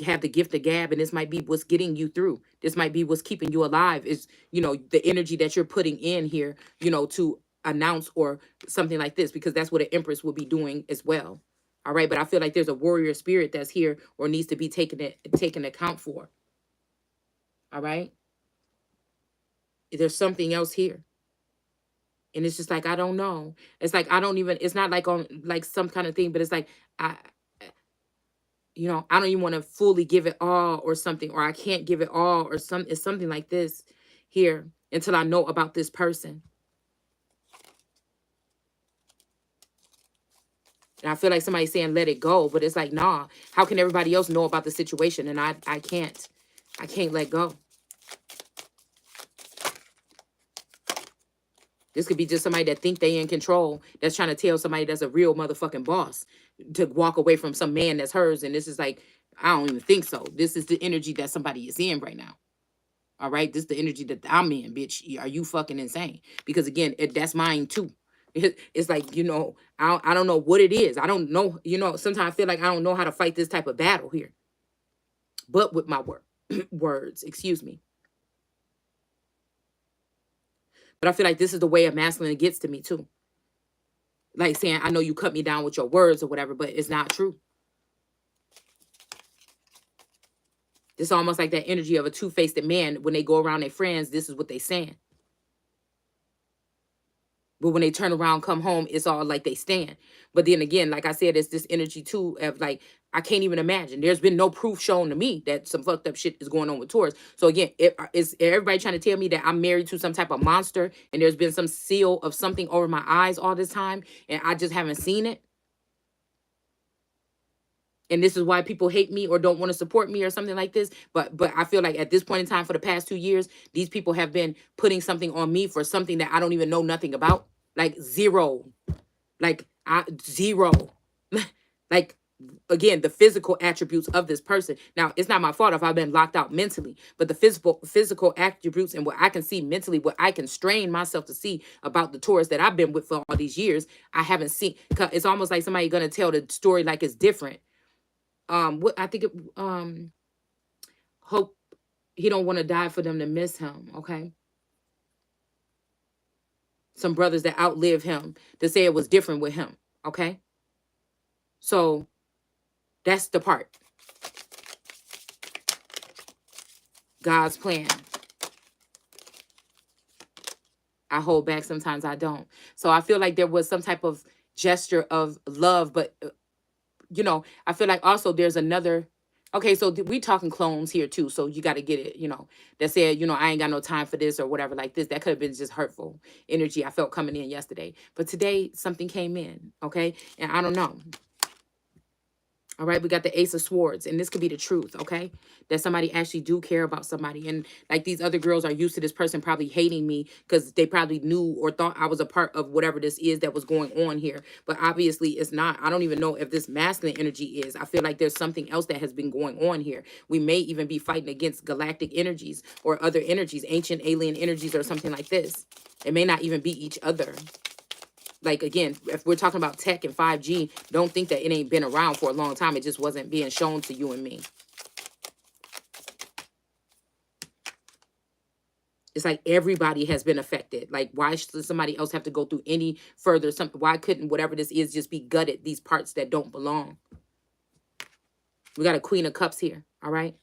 have the gift of gab, and this might be what's getting you through. This might be what's keeping you alive, is, you know, the energy that you're putting in here, you know, to announce or something like this, because that's what an empress will be doing as well. All right, but I feel like there's a warrior spirit that's here or needs to be taken account for. All right, there's something else here. And it's just like, I don't know. It's like, I don't even, it's not like on like some kind of thing, but it's like, I you know, I don't even want to fully give it all or something, or I can't give it all or it's something like this here until I know about this person. And I feel like somebody's saying, let it go, but it's like, nah, how can everybody else know about the situation? And I can't let go. This could be just somebody that think they in control, that's trying to tell somebody that's a real motherfucking boss to walk away from some man that's hers. And this is like, I don't even think so. This is the energy that somebody is in right now. All right. This is the energy that I'm in, bitch. Are you fucking insane? Because again, that's mine too. It's like, you know, I don't know what it is. I don't know. You know, sometimes I feel like I don't know how to fight this type of battle here. But with my words, excuse me. But I feel like this is the way a masculine gets to me too. Like saying, I know you cut me down with your words or whatever, but it's not true. It's almost like that energy of a two-faced man. When they go around their friends, this is what they saying. But when they turn around, come home, it's all like they stand. But then again, like I said, it's this energy too of like, I can't even imagine. There's been no proof shown to me that some fucked up shit is going on with Taurus. So again, is everybody trying to tell me that I'm married to some type of monster and there's been some seal of something over my eyes all this time and I just haven't seen it? And this is why people hate me or don't want to support me or something like this. But I feel like at this point in time, for the past 2 years, these people have been putting something on me for something that I don't even know nothing about. Like zero. Like zero. Like again, the physical attributes of this person. Now, it's not my fault if I've been locked out mentally, but the physical attributes and what I can see mentally, what I can strain myself to see about the Taurus that I've been with for all these years, I haven't seen. It's almost like somebody gonna tell the story like it's different. What I think it, hope he don't want to die for them to miss him. Okay, some brothers that outlive him to say it was different with him. Okay, so that's the part. God's plan. I hold back, sometimes I don't. So I feel like there was some type of gesture of love, but you know, I feel like also there's another. Okay, so we talking clones here too, so you got to get it. You know, that said, you know, I ain't got no time for this or whatever like this. That could have been just hurtful energy I felt coming in yesterday, but today something came in. Okay, and I don't know. All right, we got the Ace of Swords, and this could be the truth, okay? That somebody actually do care about somebody. And like these other girls are used to this person probably hating me because they probably knew or thought I was a part of whatever this is that was going on here. But obviously it's not. I don't even know if this masculine energy is. I feel like there's something else that has been going on here. We may even be fighting against galactic energies or other energies, ancient alien energies or something like this. It may not even be each other. Like, again, if we're talking about tech and 5G, don't think that it ain't been around for a long time. It just wasn't being shown to you and me. It's like everybody has been affected. Like, why should somebody else have to go through any further? Why couldn't whatever this is just be gutted, these parts that don't belong? We got a Queen of Cups here, all right?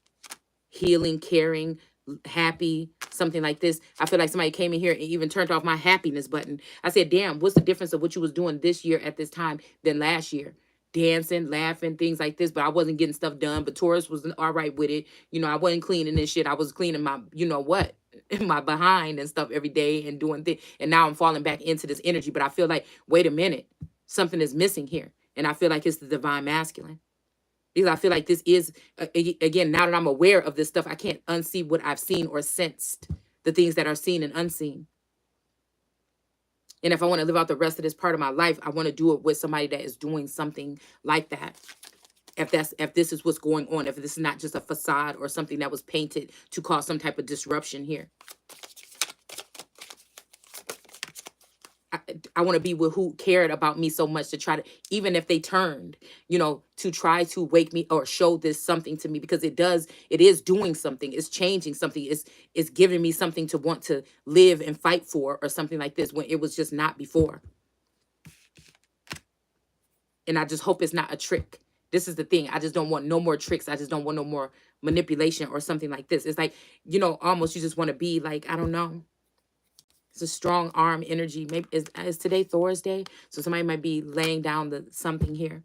Healing, caring, happy, something like this. I feel like somebody came in here and even turned off my happiness button. I said, damn, what's the difference of what you was doing this year at this time than last year? Dancing, laughing, things like this, but I wasn't getting stuff done. But Taurus was all right with it. You know, I wasn't cleaning this shit. I was cleaning my, you know what, my behind and stuff every day and doing things. And now I'm falling back into this energy. But I feel like, wait a minute, something is missing here. And I feel like it's the divine masculine. Because I feel like this is, again, now that I'm aware of this stuff, I can't unsee what I've seen or sensed, the things that are seen and unseen. And if I want to live out the rest of this part of my life, I want to do it with somebody that is doing something like that. If this is what's going on, if this is not just a facade or something that was painted to cause some type of disruption here. I want to be with who cared about me so much to try to, even if they turned, you know, to try to wake me or show this something to me, because it is doing something. It's changing something. It's giving me something to want to live and fight for or something like this when it was just not before. And I just hope it's not a trick. This is the thing. I just don't want no more tricks. I just don't want no more manipulation or something like this. It's like, you know, almost you just want to be like, I don't know. It's a strong arm energy. Maybe is today Thor's day, so somebody might be laying down the something here.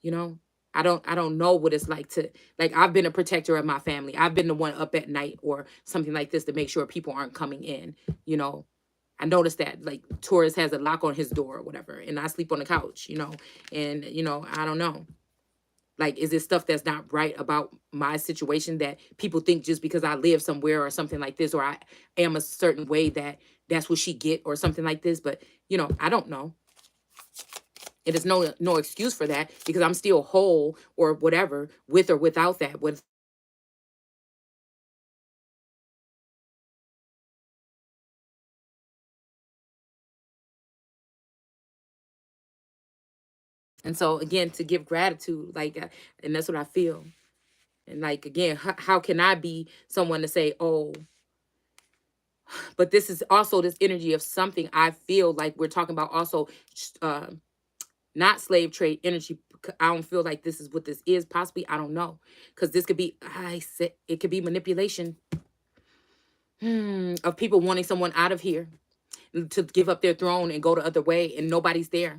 You know, I don't know what it's like to, like, I've been a protector of my family. I've been the one up at night or something like this to make sure people aren't coming in. You know, I noticed that like Taurus has a lock on his door or whatever, and I sleep on the couch. You know, and you know, I don't know. Like, is it stuff that's not right about my situation that people think just because I live somewhere or something like this, or I am a certain way that that's what she get or something like this? But, you know, I don't know. It is no excuse for that, because I'm still whole or whatever with or without that. And so, again, to give gratitude, like, and that's what I feel. And like, again, how can I be someone to say, oh, but this is also this energy of something I feel like we're talking about also, not slave trade energy. I don't feel like this is what this is. Possibly, I don't know, because this could be, I said, it could be manipulation of people wanting someone out of here to give up their throne and go the other way, and nobody's there.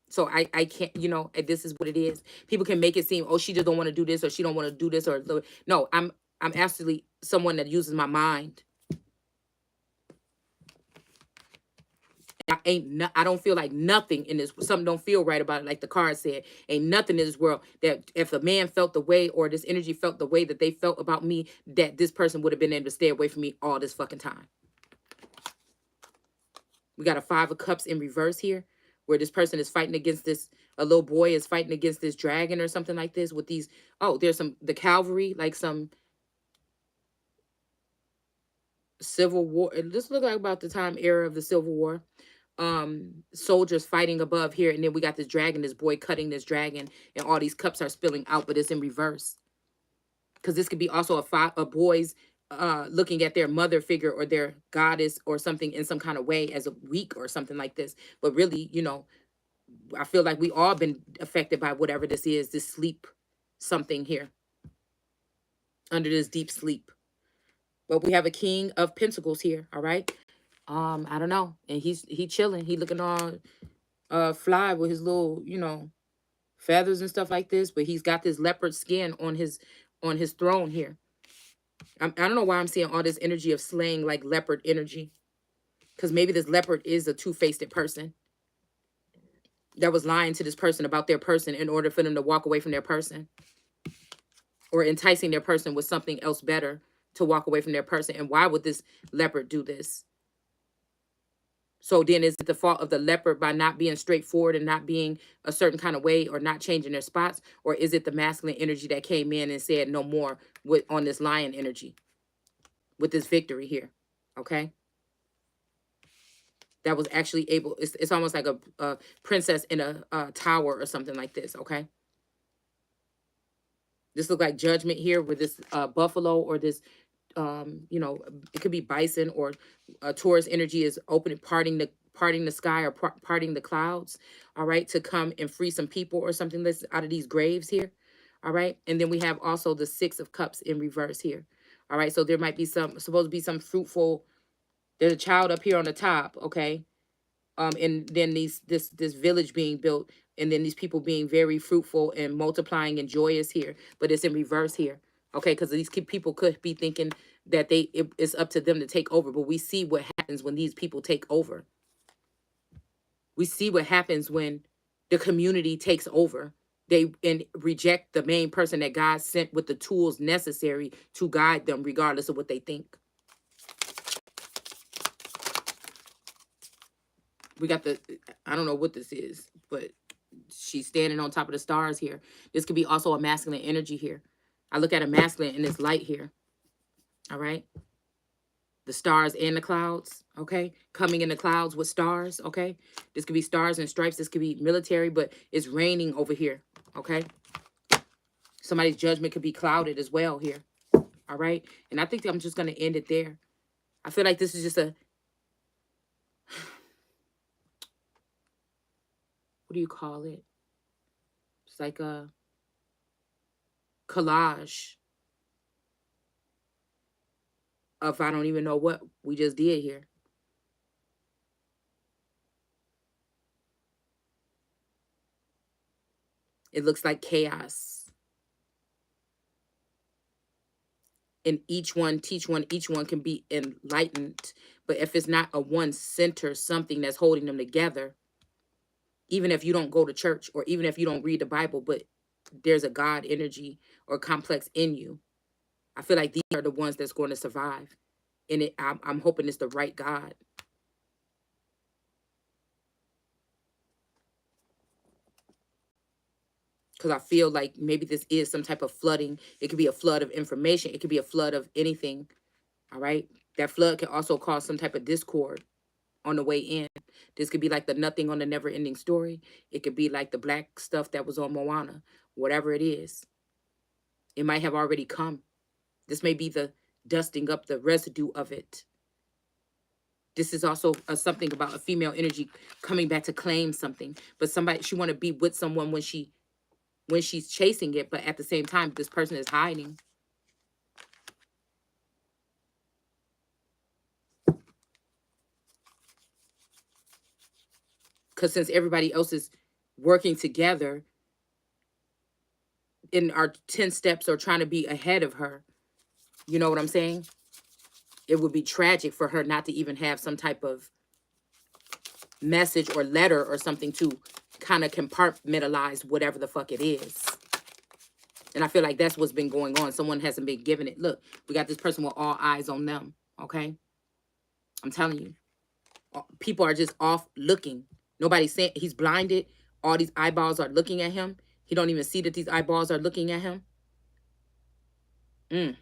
So I can't, you know, this is what it is. People can make it seem, oh, she just don't want to do this, or she don't want to do this, or no, I'm actually someone that uses my mind. I don't feel like nothing in this, something don't feel right about it. Like the card said, ain't nothing in this world that if a man felt the way, or this energy felt the way that they felt about me, that this person would have been able to stay away from me all this fucking time. We got a 5 of Cups in reverse here, where this person is fighting against this A little boy is fighting against this dragon or something like this with these. Oh, there's the cavalry, like some civil war. This look like about the time era of the Civil War. Soldiers fighting above here, and then we got this dragon, this boy cutting this dragon, and all these cups are spilling out, but it's in reverse. Because this could be also a boy's looking at their mother figure or their goddess or something in some kind of way as a weak or something like this. But really, I feel like we all been affected by whatever this is, this sleep something here, under this deep sleep. But we have a King of Pentacles here, all right? I don't know. And he chilling. He looking all fly with his little, feathers and stuff like this, but he's got this leopard skin on his throne here. I don't know why I'm seeing all this energy of slaying, like leopard energy. Because maybe this leopard is a two-faced person that was lying to this person about their person in order for them to walk away from their person. Or enticing their person with something else better to walk away from their person. And why would this leopard do this? So then is it the fault of the leopard by not being straightforward and not being a certain kind of way or not changing their spots? Or is it the masculine energy that came in and said no more on this lion energy with this victory here? Okay. That was actually able, it's almost like a princess in a tower or something like this. Okay. This look like judgment here with this buffalo or this, it could be bison or Taurus energy is parting the sky or parting the clouds. All right. To come and free some people or something that's out of these graves here. All right. And then we have also the 6 of Cups in reverse here. All right. So there might be supposed to be some fruitful, there's a child up here on the top. Okay. And then this village being built, and then these people being very fruitful and multiplying and joyous here, but it's in reverse here. Okay, because these people could be thinking that it's up to them to take over, but we see what happens when these people take over. We see what happens when the community takes over. They reject the main person that God sent with the tools necessary to guide them, regardless of what they think. We got I don't know what this is, but she's standing on top of the stars here. This could be also a masculine energy here. I look at a masculine and it's light here. All right. The stars and the clouds. Okay. Coming in the clouds with stars. Okay. This could be stars and stripes. This could be military, but it's raining over here. Okay. Somebody's judgment could be clouded as well here. All right. And I think I'm just going to end it there. I feel like this is just a, what do you call it? It's like a collage of I don't even know what we just did here. It looks like chaos. And each one can be enlightened. But if it's not a one center, something that's holding them together, even if you don't go to church or even if you don't read the Bible, but there's a God energy or complex in you, I feel like these are the ones that's going to survive. And I'm hoping it's the right God. Because I feel like maybe this is some type of flooding. It could be a flood of information. It could be a flood of anything. All right. That flood can also cause some type of discord on the way in. This could be like the nothing on the never ending story. It could be like the black stuff that was on Moana. Whatever it is. It might have already come. This may be the dusting up, the residue of it. This is also something about a female energy coming back to claim something. But she want to be with someone when she's chasing it, but at the same time, this person is hiding. Because since everybody else is working together in our 10 steps or trying to be ahead of her, you know what I'm saying? It would be tragic for her not to even have some type of message or letter or something to kind of compartmentalize whatever the fuck it is. And I feel like that's what's been going on. Someone hasn't been giving it. Look, we got this person with all eyes on them. Okay. I'm telling you, people are just off looking. Nobody's saying he's blinded. All these eyeballs are looking at him. He don't even see that these eyeballs are looking at him. And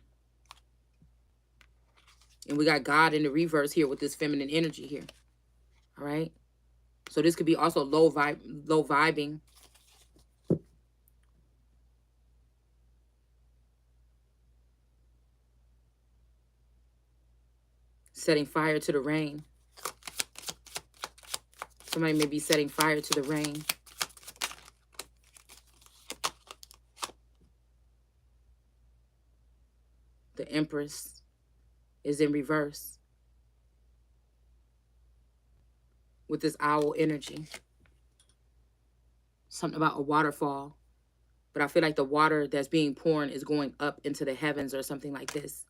we got God in the reverse here with this feminine energy here. All right. So this could be also low vibing. Setting fire to the rain. Somebody may be setting fire to the rain. The Empress is in reverse with this owl energy. Something about a waterfall. But I feel like the water that's being poured is going up into the heavens or something like this,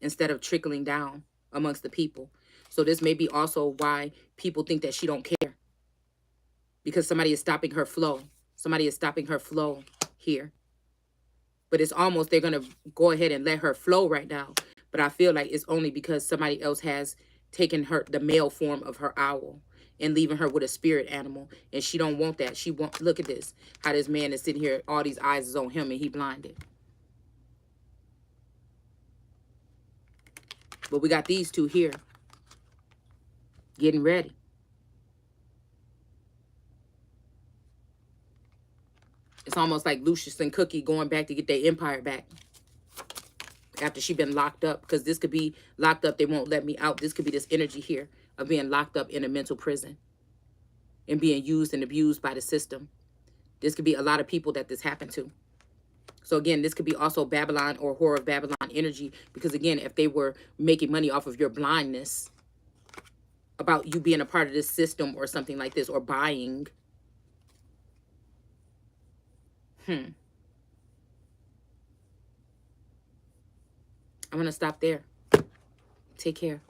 instead of trickling down amongst the people. So this may be also why people think that she don't care, because somebody is stopping her flow. Somebody is stopping her flow here. But it's almost they're going to go ahead and let her flow right now. But I feel like it's only because somebody else has taken her, the male form of her owl, and leaving her with a spirit animal. And she don't want that. She want, look at this, how this man is sitting here, all these eyes is on him and he blinded. But we got these two here getting ready. It's almost like Lucius and Cookie going back to get their empire back after she been locked up. Because this could be locked up, they won't let me out. This could be this energy here of being locked up in a mental prison and being used and abused by the system. This could be a lot of people that this happened to. So again, this could be also Babylon or Whore of Babylon energy. Because again, if they were making money off of your blindness about you being a part of this system or something like this, or buying. I'm going to stop there. Take care.